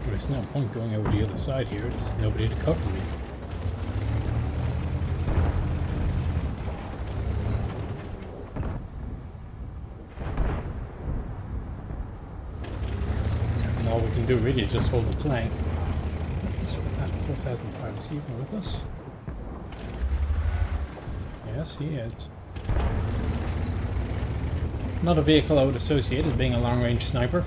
There's no point going over the other side here. There's nobody to cover me. And all we can do really is just hold the flank. Is that 4005 is he even with us? Yes, he is. Not a vehicle I would associate as being a long-range sniper.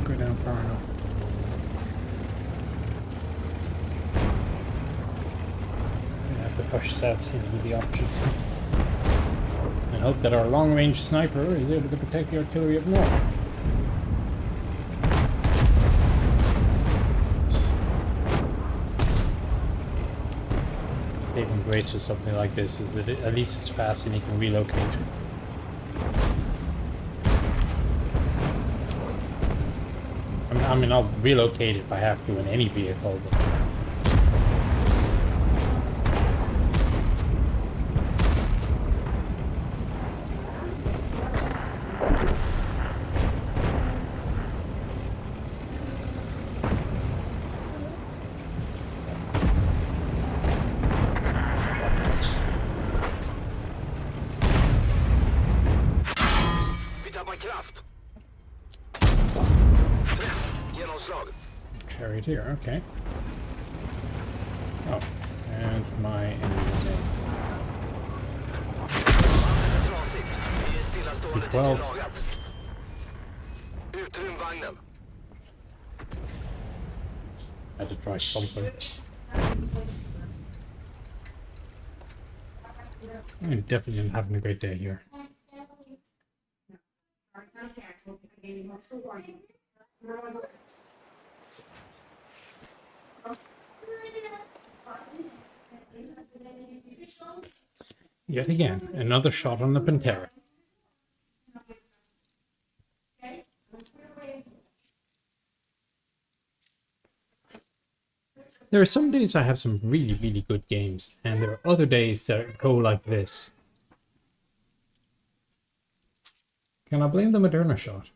Go down far enough. The push south seems to be the option. And hope that our long-range sniper is able to protect the artillery up north. Saving grace with something like this is that at least it's fast and he can relocate. I mean, I'll relocate if I have to in any vehicle, but Vi tappar kraft. Träff. Genomslag. charioteer, okay. Oh, and my enemy is in. Trasigt. Vi är stillastående tills det är lagat. Utrym vagnen. I had to try something. I'm definitely not having a great day here. Yet again, another shot on the Pantera. There are some days I have some really, really good games, and there are other days that go like this. Can I blame the Moderna shot?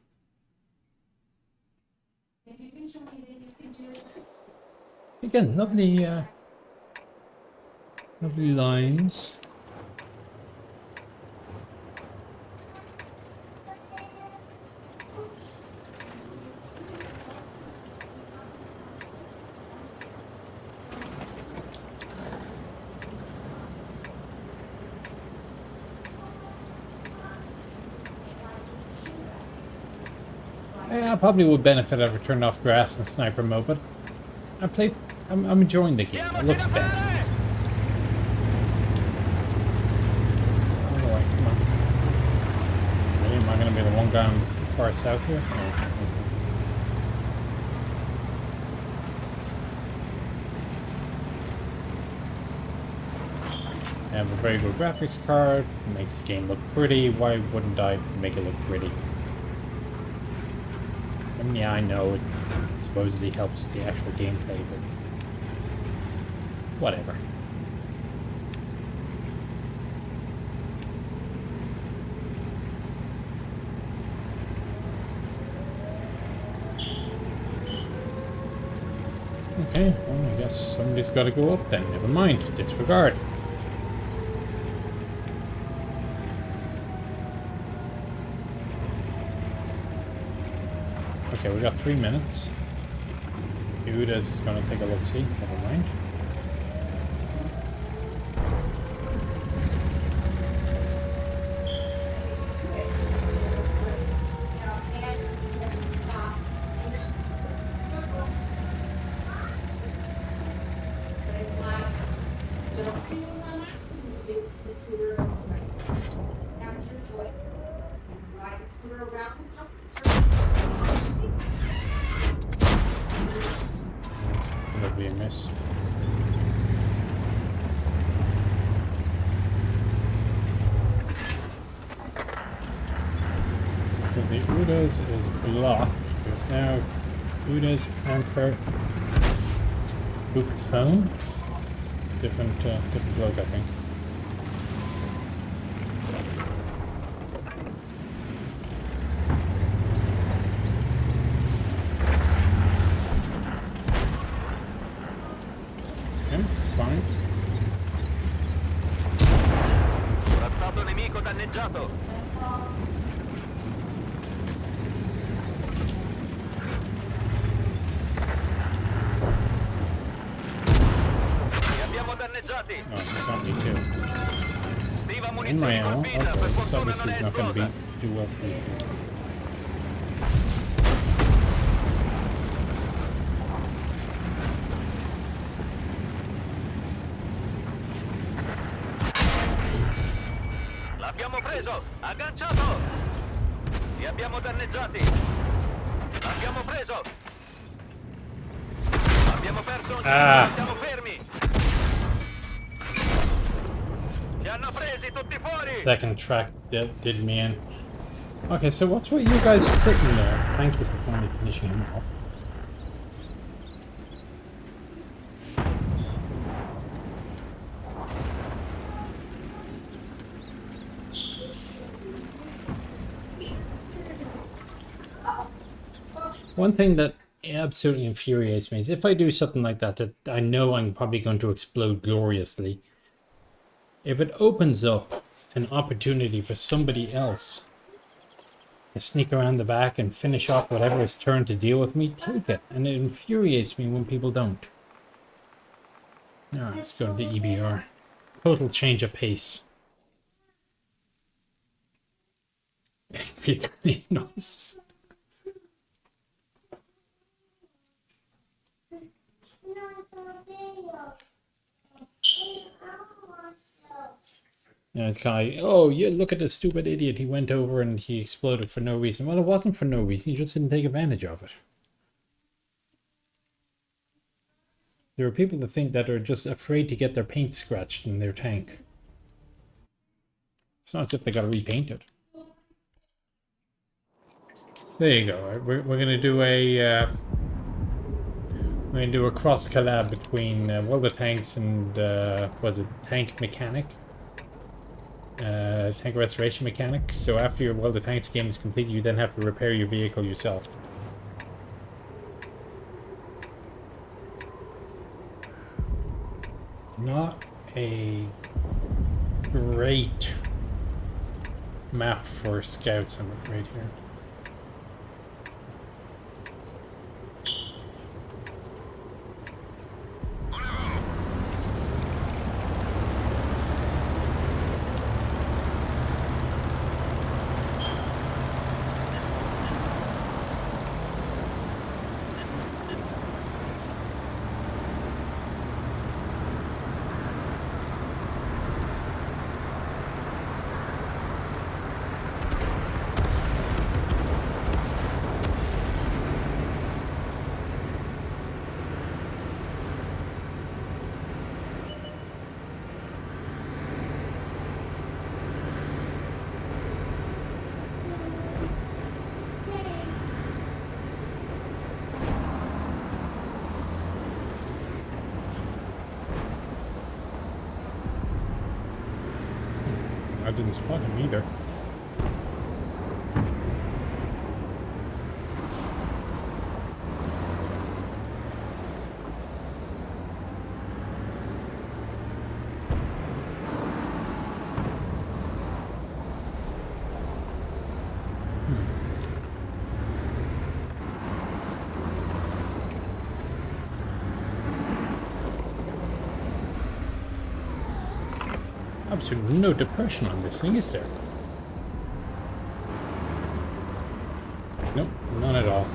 Again, lovely, lovely lines. I probably would benefit if I turned off grass in sniper mode, but I'm enjoying the game. It looks better. Oh boy, come on. Really, am I going to be the one guy on far south here? No. I have a very good graphics card. It makes the game look pretty. Why wouldn't I make it look pretty? I mean, yeah, I know it supposedly helps the actual gameplay, but whatever. Okay, well, I guess somebody's got to go up then. Never mind. Disregard. Okay, we got 3 minutes. Udas is going to take a look-see. Never mind. That'd be a miss. So the Udas is blocked. There's now Udas, Panther, Bukatone. Different bloke, I think. Okay. fine. Trattato nemico danneggiato. Li abbiamo danneggiati. Oh, he got me too. Viva In my munizione ammo? colpita, Okay, per this fortuna non obviously è is not going to esplosa. do well for you. L'abbiamo preso! Agganciato! Li abbiamo danneggiati! L'abbiamo preso! Abbiamo perso un Ah. giorno, siamo fermi! Li hanno presi tutti fuori! Second track did me in. Okay, so what's with you guys sitting there? Thank you for finally finishing him off. One thing that absolutely infuriates me is if I do something like that, that I know I'm probably going to explode gloriously. If it opens up an opportunity for somebody else to sneak around the back and finish off whatever is turn to deal with me, take it. And it infuriates me when people don't. Alright, let's go to the EBR. Total change of pace. Noises. Yeah, it's kind of like, oh, yeah, look at this stupid idiot. He went over and he exploded for no reason. Well, it wasn't for no reason. He just didn't take advantage of it. There are people that think that are just afraid to get their paint scratched in their tank. It's not as if they got to repaint it. There you go. Right? We're gonna do a cross collab between World of Tanks and was it Tank Mechanic? Tank Restoration Mechanic. So after your World of Tanks game is complete, you then have to repair your vehicle yourself. Not a great map for scouts, I'm afraid, here. I didn't spot him either. Absolutely no depression on this thing, is there? Nope, none at all.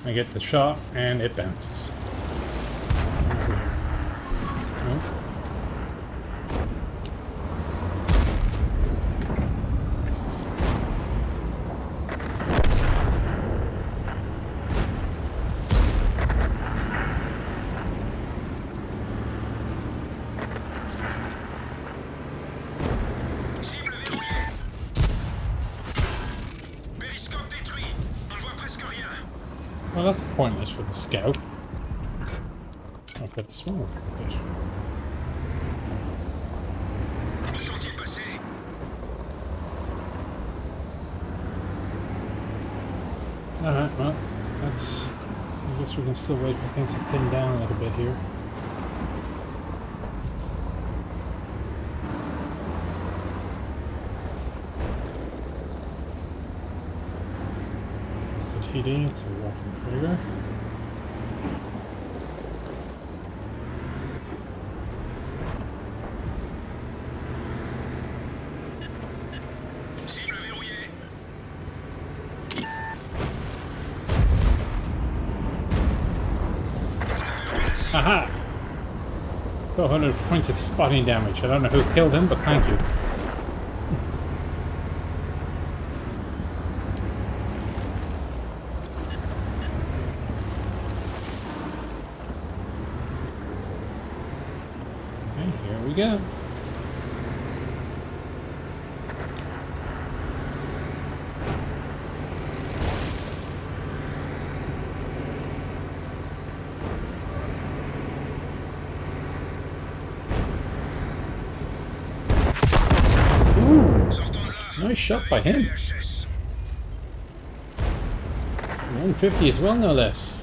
I get the shot and it bounces. Nope. Well, that's pointless for the scout. I've got the smaller bit. Alright, well, that's... I guess we can still wait for things to thin down a little bit here. Is it heating? It's a walking trigger. Aha! 400 points of spotting damage. I don't know who killed him, but thank you. Okay, here we go. Nice shot by him. 150 as well, no less.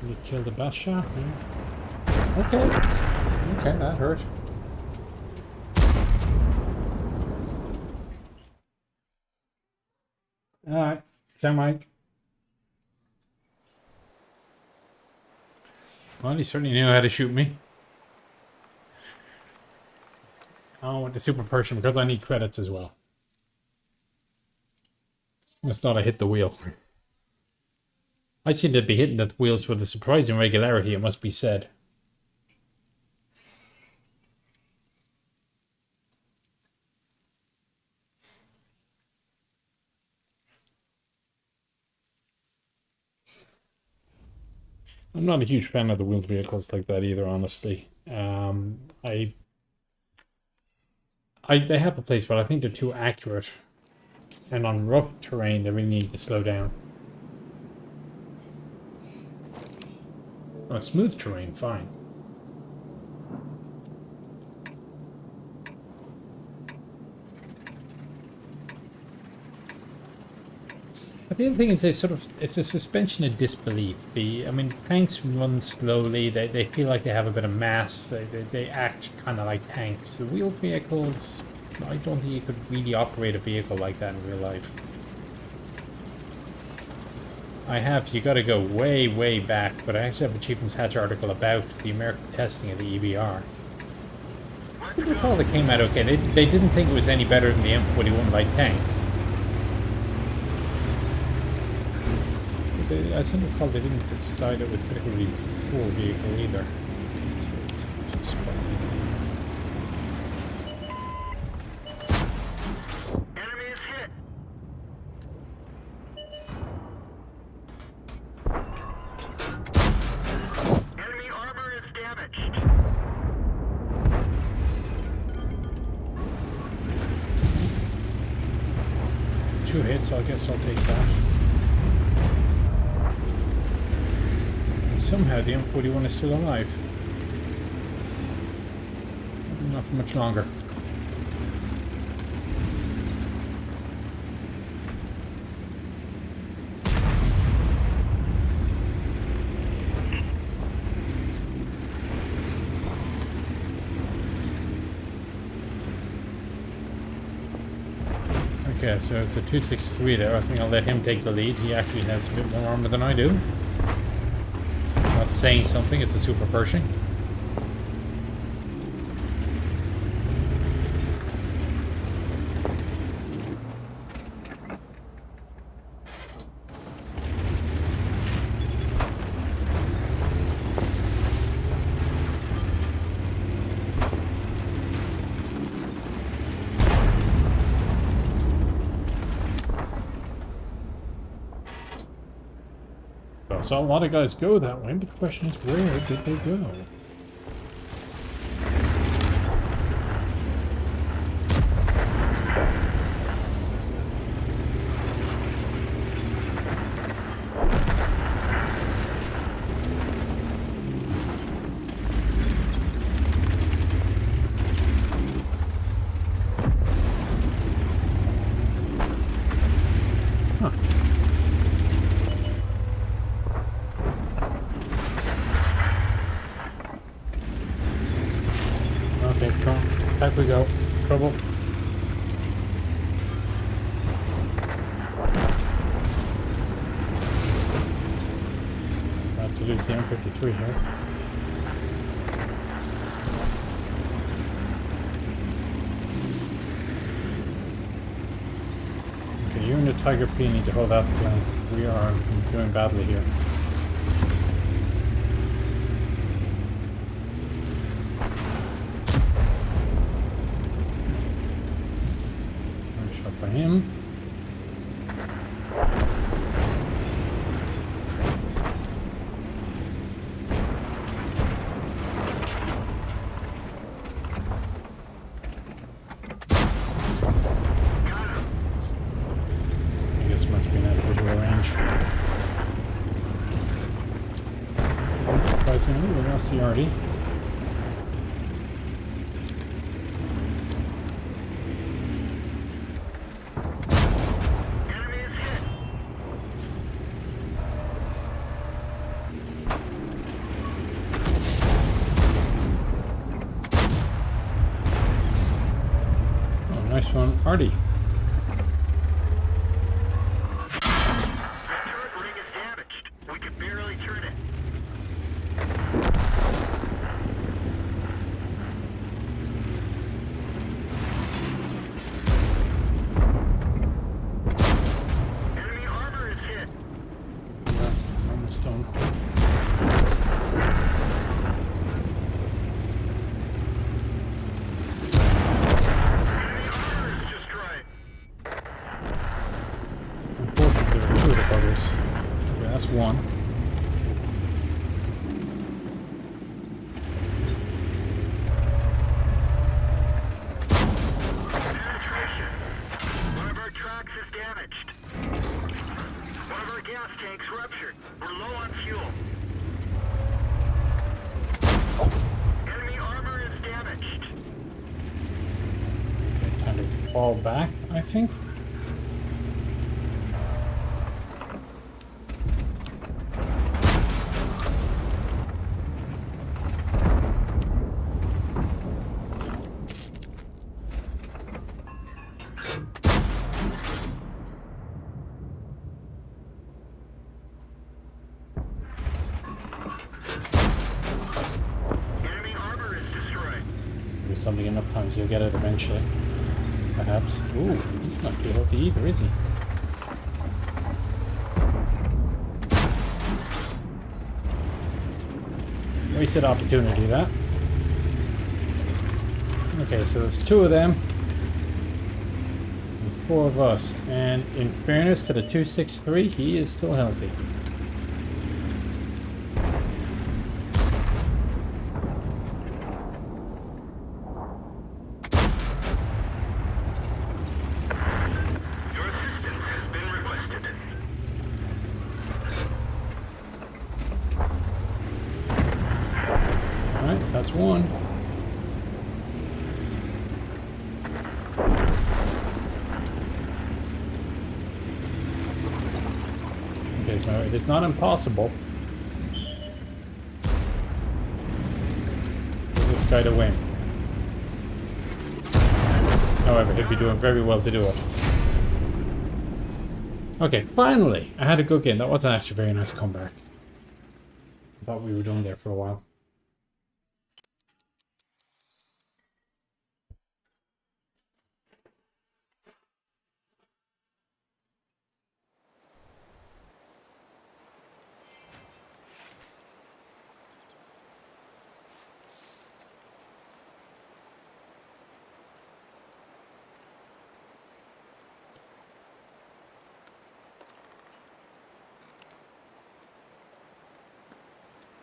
You killed the bat shot. Yeah. Okay. Okay, that hurt. Alright. Okay, Mike. Well, he certainly knew how to shoot me. I went to Super Persian because I need credits as well. I just thought I hit the wheel. I seem to be hitting the wheels with a surprising regularity, it must be said. I'm not a huge fan of the wheeled vehicles like that either, honestly. They have a place, but I think they're too accurate. And on rough terrain, they really need to slow down. On smooth terrain, fine. But the other thing is it's a suspension of disbelief. I mean, tanks run slowly, they feel like they have a bit of mass, they act kind of like tanks. The wheeled vehicles, I don't think you could really operate a vehicle like that in real life. You gotta go way, way back, but I actually have a Achievements Hatch article about the American testing of the EBR. I seem to recall it came out okay. They didn't think it was any better than the M41 light tank. I seem to recall they didn't decide it was a particularly poor vehicle either. So I guess I'll take that. And somehow the M41 is still alive. Not for much longer. Okay, so it's a 263 there. I think I'll let him take the lead. He actually has a bit more armor than I do. Not saying something, it's a Super Pershing. So a lot of guys go that way, but the question is, where did they go? Up we go. Trouble. About to lose the M53 here. Okay, you and the Tiger P need to hold that flank. We are doing badly here. Nice shot by him. I guess it must be in that visual range. Unsurprisingly, we're going to see already. Enemy is hit. Oh, nice one, Artie. The turret ring is damaged. We can barely turn it. Enemy armor is hit. Mask is almost done. Enemy armor is destroyed. Unfortunately, there are two of the buggers. Okay, that's one. Penetration. One of our tracks is damaged. One of our gas tanks ruptured. We're low on fuel. Enemy armor is damaged. Okay, time to fall back, I think. Enemy armor is destroyed. Maybe something enough times you'll get it eventually. Perhaps. Ooh, he's not too healthy either, is he? Wasted opportunity, that. Okay, so there's two of them. And four of us. And in fairness to the 263, he is still healthy. Your assistance has been requested. Alright, that's one. Okay, so it is not impossible for this guy to win. However, he'd be doing very well to do it. Okay, finally! I had a good game. That was actually a very nice comeback. I thought we were done there for a while.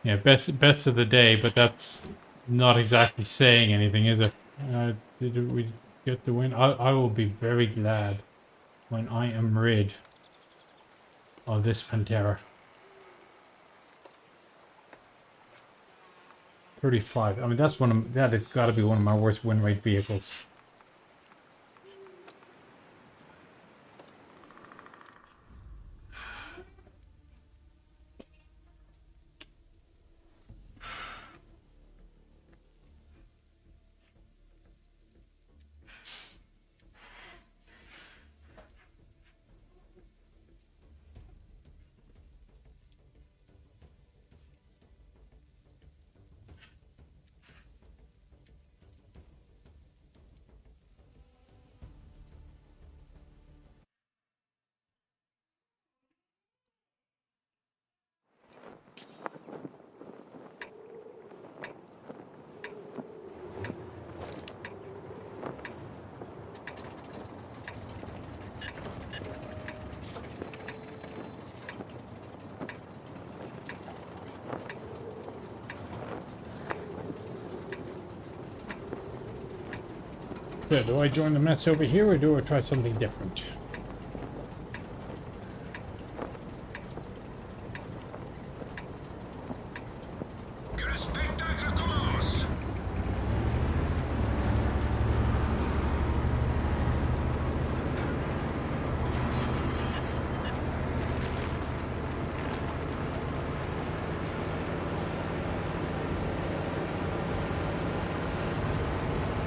Yeah, best of the day, but that's not exactly saying anything, is it? Did we get the win? I will be very glad when I am rid of this Pantera. 35. I mean, that's that has got to be one of my worst win rate vehicles. Okay, do I join the mess over here or do I try something different? Que le spectacle commence!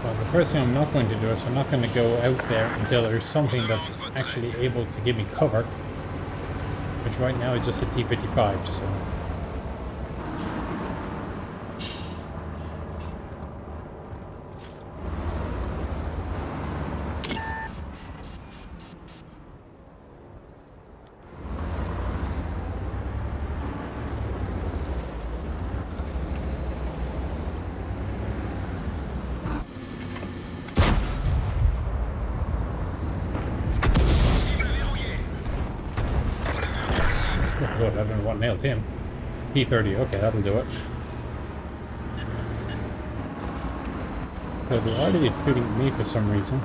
Well, the first thing I'm not going to do is I'm not going to go out there until there's something that's actually able to give me cover. Which right now is just a T-55, so... Oh, good, I don't know what nailed him. P-30, okay, that'll do it. So they're already shooting me for some reason.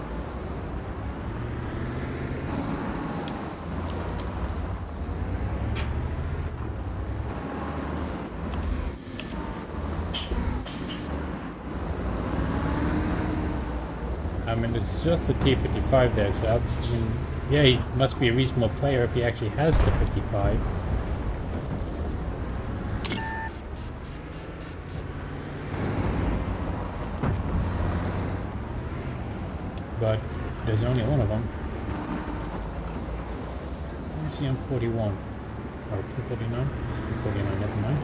I mean, it's just a T-55 there, so that's... I mean, yeah, he must be a reasonable player if he actually has the 55. But there's only one of them. Where's the M41? Or 249? It's 249, never mind.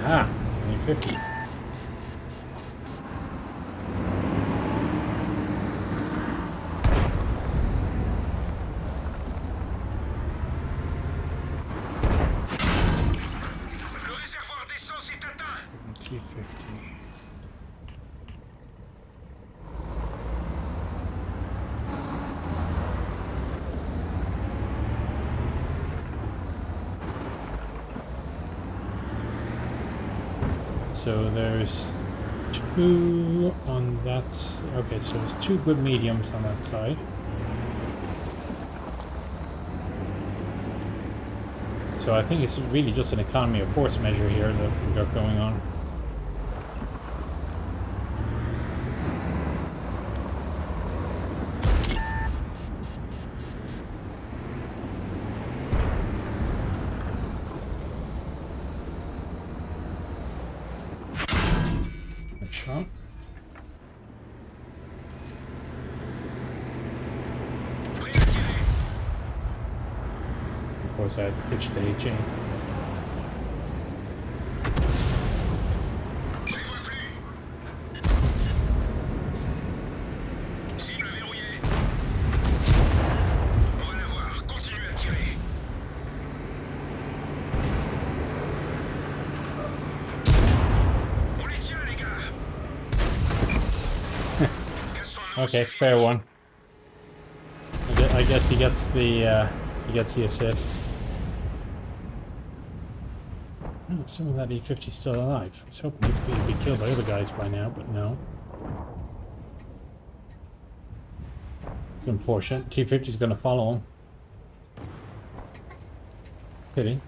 Aha! Only 50. Le réservoir d'essence est atteint! T-50. So there's two on that. Okay, so there's two good mediums on that side. So I think it's really just an economy of force measure here that we've got going on. Good shot. Prêt à tirer! Of course, I had to pitch the HA. Je les vois plus! Cible verrouillée! On va la voir, continue à tirer! On les tient, les gars! Cassons Okay, fair one. I guess he gets the assist. Oh, some of that E-50's still alive. I was hoping he'd be killed by other guys by now, but no. It's unfortunate. T-50's gonna follow him. Pity.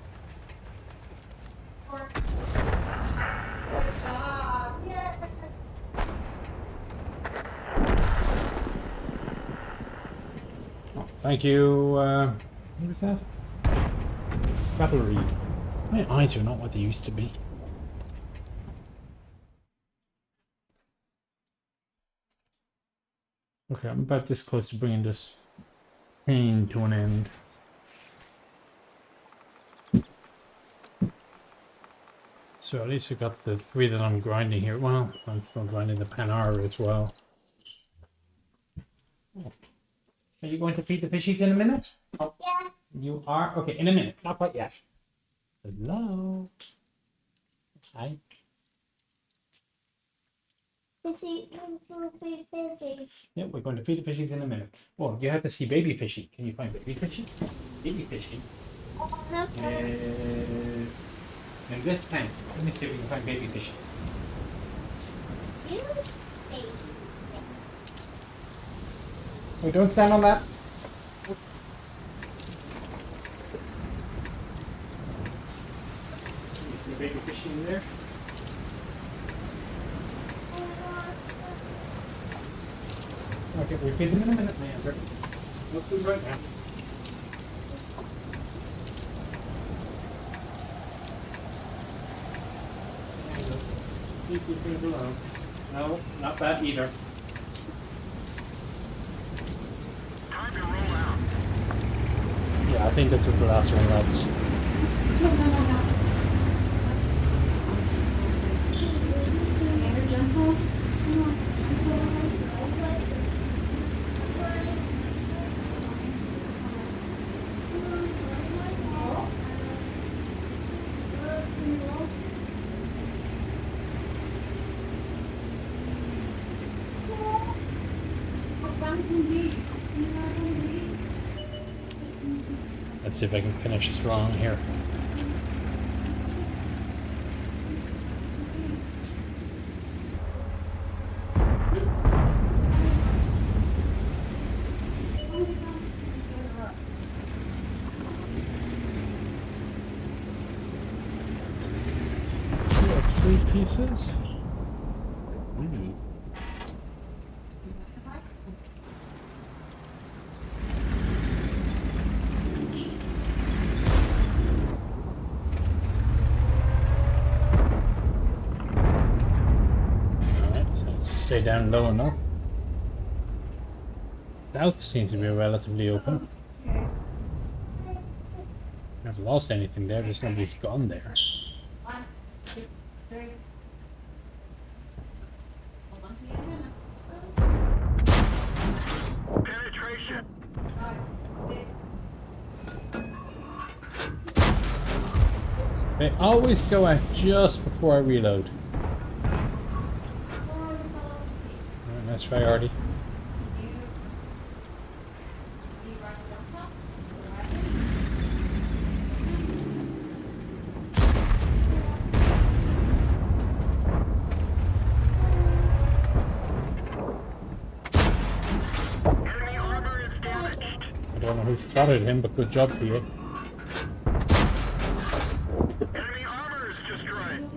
Oh, thank you, what was that? Battle Reed. My eyes are not what they used to be. Okay, I'm about this close to bringing this pain to an end. So at least I got the 3 that I'm grinding here. Well, I'm still grinding the Panara as well. Oh. Are you going to feed the fishies in a minute? Yeah. You are okay. In a minute. Not quite yet. Hello. Hi. Busy, busy. Yeah, we're going to feed the fishies in a minute. Oh, you have to see baby fishy. Can you find baby fishy? Baby fishy is in this tank. Let me see if we can find baby fishy. Wait, don't stand on that. You see a baby fishy in there? Okay, we'll feed them in a minute, my Andrew. No food right now. Please leave things alone. No, not that either. Time to roll out. Yeah, I think this is the last one, lads. Let's see if I can finish strong here. Three pieces. Stay down low enough. South seems to be relatively open. Never lost anything there, just nobody's gone there. Penetration. They always go out just before I reload. Nice try, Artie. Enemy armor is damaged. I don't know who spotted him, but good job for you. Enemy armor is destroyed.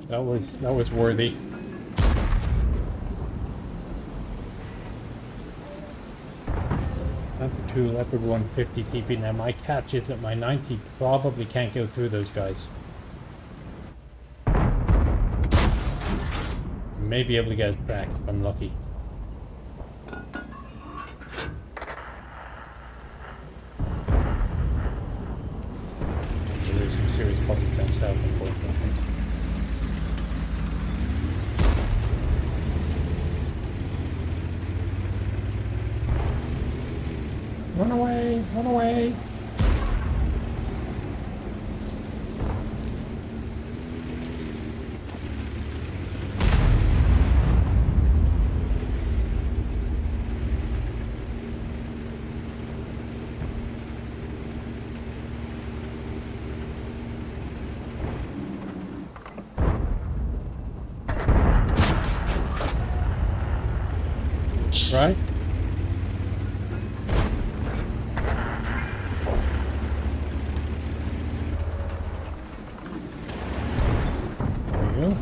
That was worthy. Leopard 2, Leopard 150 TP. Now my catch is that my 90 probably can't go through those guys. May be able to get it back if I'm lucky. So there's some serious problems down south, unfortunately. Run away! Run away! Right? There you go.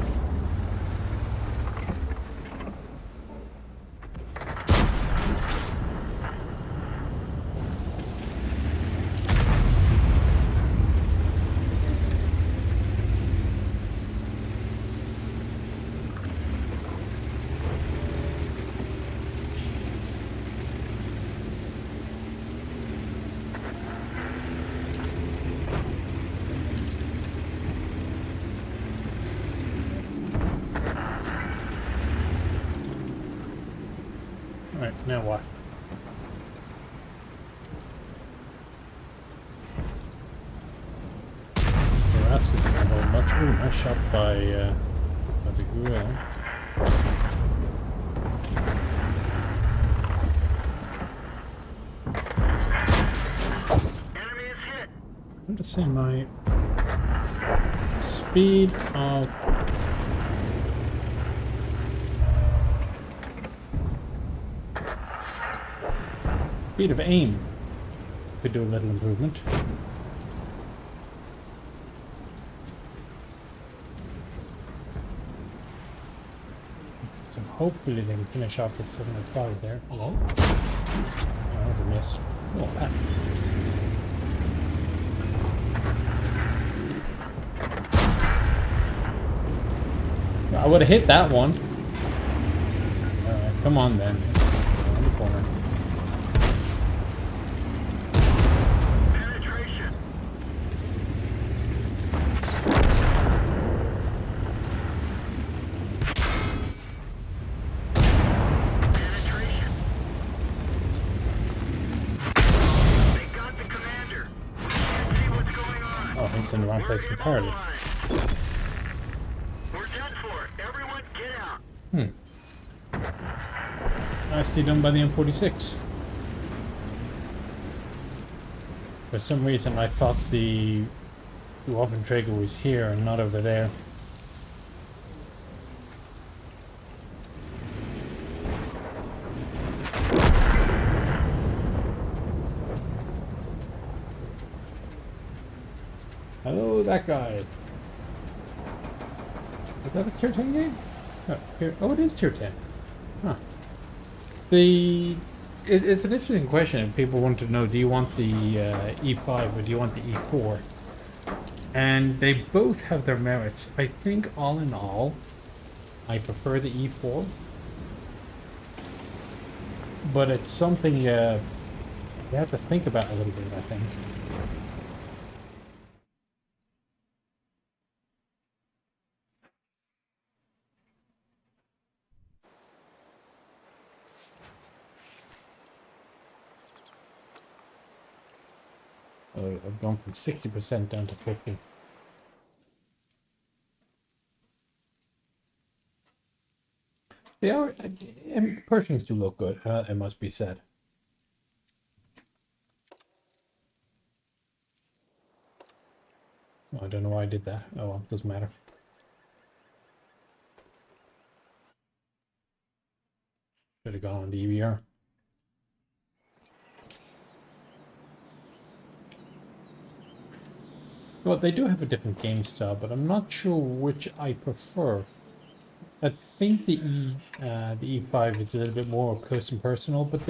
Alright, now what? baskets don't hold much. Ooh, nice shot by the grill. Enemy is hit. I'm just saying my speed of aim could do a little improvement. So hopefully they can finish off the 705 there. Hello? Oh, that was a miss. Oh, ah. I would have hit that one. Alright, come on then. On the corner. Penetration. Penetration. They got the commander. We can't see what's going on. Oh, he's in the wrong place entirely. We're done for. Everyone get out. Nicely done by the M46. For some reason I thought the Waffenträger was here and not over there. Hello, that guy. Is that a tier 10 game? Oh, it is tier 10. Huh. It's an interesting question. If people want to know, do you want the E5 or do you want the E4? And they both have their merits. I think all in all, I prefer the E4. But it's something you have to think about a little bit, I think. I've gone from 60% down to 50. They are, and Pershings do look good, it must be said. I don't know why I did that. Oh well, doesn't matter. Should have gone on the EBR. Well, they do have a different game style, but I'm not sure which I prefer. I think the E5 is a little bit more close and personal, but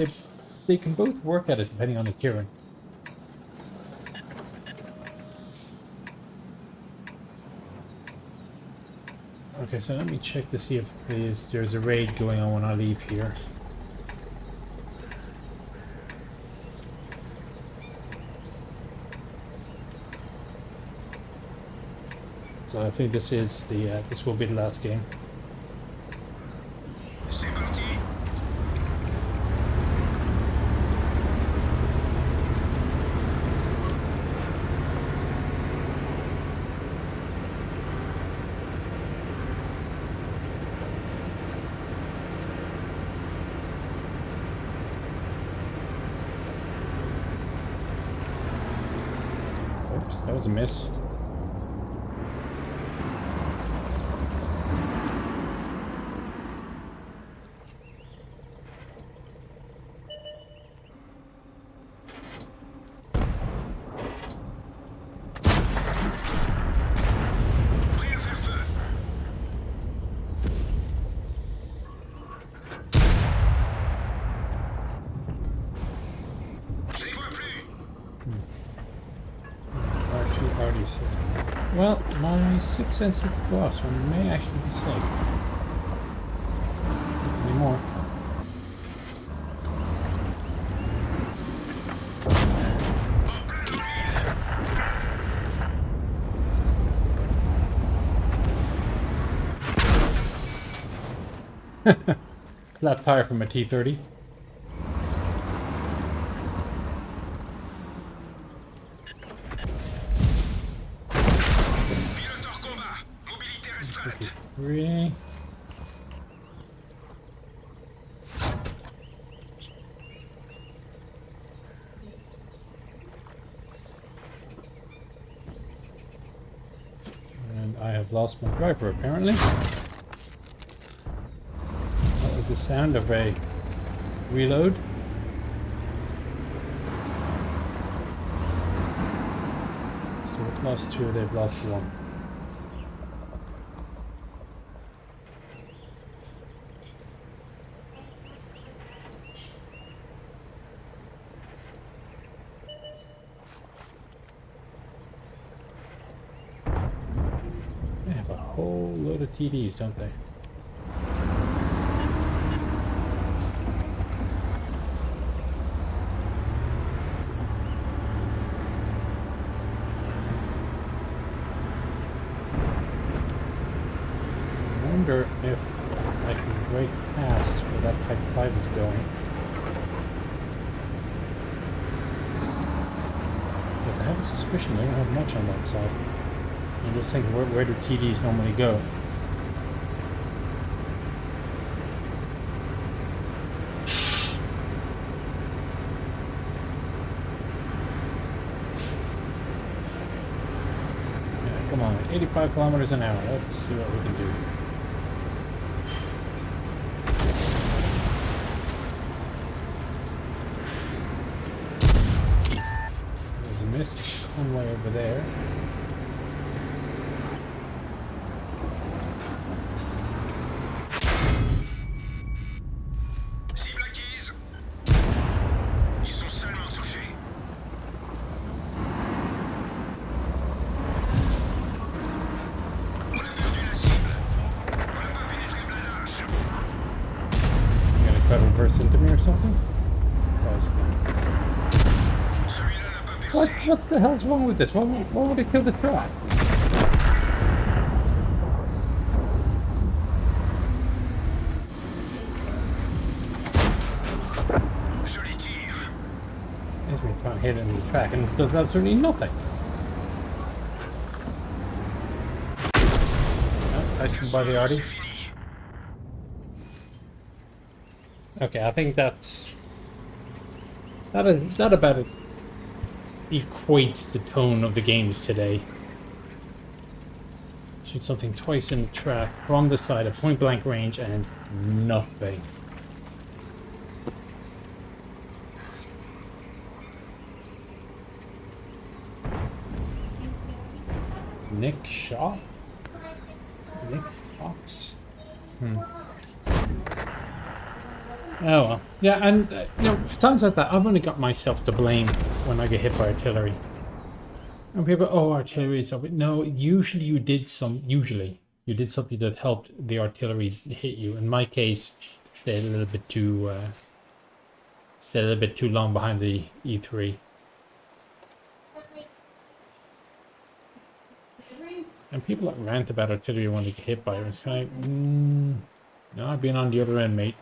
they can both work at it depending on the Kieran. Okay, so let me check to see if there's a raid going on when I leave here. So I think this is the this will be the last game. C'est parti. Oops, that was a miss. Well, my sixth sense of cross one may actually be safe. Any more? Flat tire from a T30. Really? And I have lost my driver apparently. That was the sound of a reload. So we've lost 2, they've lost 1. They have a whole load of TDs, don't they? I wonder if I can break past where that Type 5 is going. Because I have a suspicion they don't have much on that side. I'm just thinking, where do TDs normally go? Yeah, come on, 85 kilometers an hour. Let's see what we can do. There's a missed Conway over there. Cible acquise. Ils sont seulement touchés. On a perdu la cible. On n'a pas pénétré le blindage. You gonna try to reverse into me or something? Pause. Celui-là n'a pas percé. What the hell's wrong with this? Why would it kill the track? Joli tir. As we try and hit it in the track and it does absolutely nothing. Oh, nice one by the Artie. C'est fini. Okay, I think that about it equates the tone of the games today. Shoot something twice in the track from the side at point blank range and nothing. Nick Shaw? Nick Fox? Oh well. Yeah, and for times like that, I've only got myself to blame when I get hit by artillery. And people, oh, artillery is over. No, usually you did something that helped the artillery hit you. In my case, stayed a little bit too long behind the E3. And people that rant about artillery when they get hit by it, it's kind of no, I've been on the other end, mate.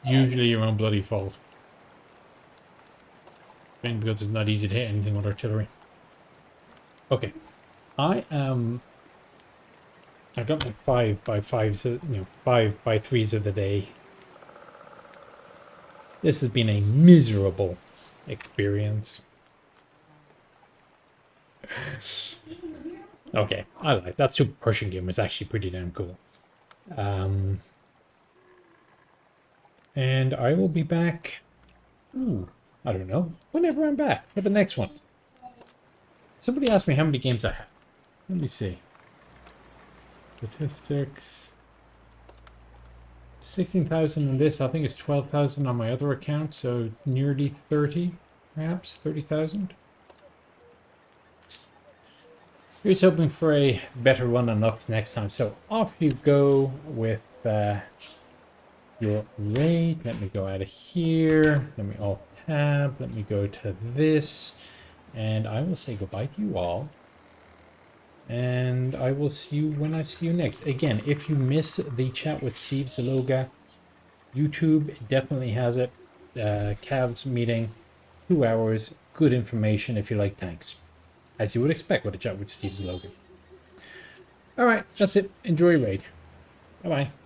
Usually your own bloody fault. Mainly because it's not easy to hit anything with artillery. Okay. I've got my 5x5s, 5x3s of the day. This has been a miserable experience. Okay, I like that Super Pershing game was actually pretty damn cool. And I will be back, I don't know, whenever I'm back for the next one. Somebody asked me how many games I have. Let me see. Statistics. 16,000 in this, I think it's 12,000 on my other account, so nearly 30, perhaps, 30,000. Here's hoping for a better run on Lux next time. So off you go with your raid. Let me go out of here. Let me alt tab. Let me go to this. And I will say goodbye to you all. And I will see you when I see you next. Again, if you miss the chat with Steve Zaloga, YouTube definitely has it. Cavs meeting, 2 hours, good information if you like tanks. As you would expect with a chat with Steve Zaloga. Alright, that's it. Enjoy your raid. Bye-bye.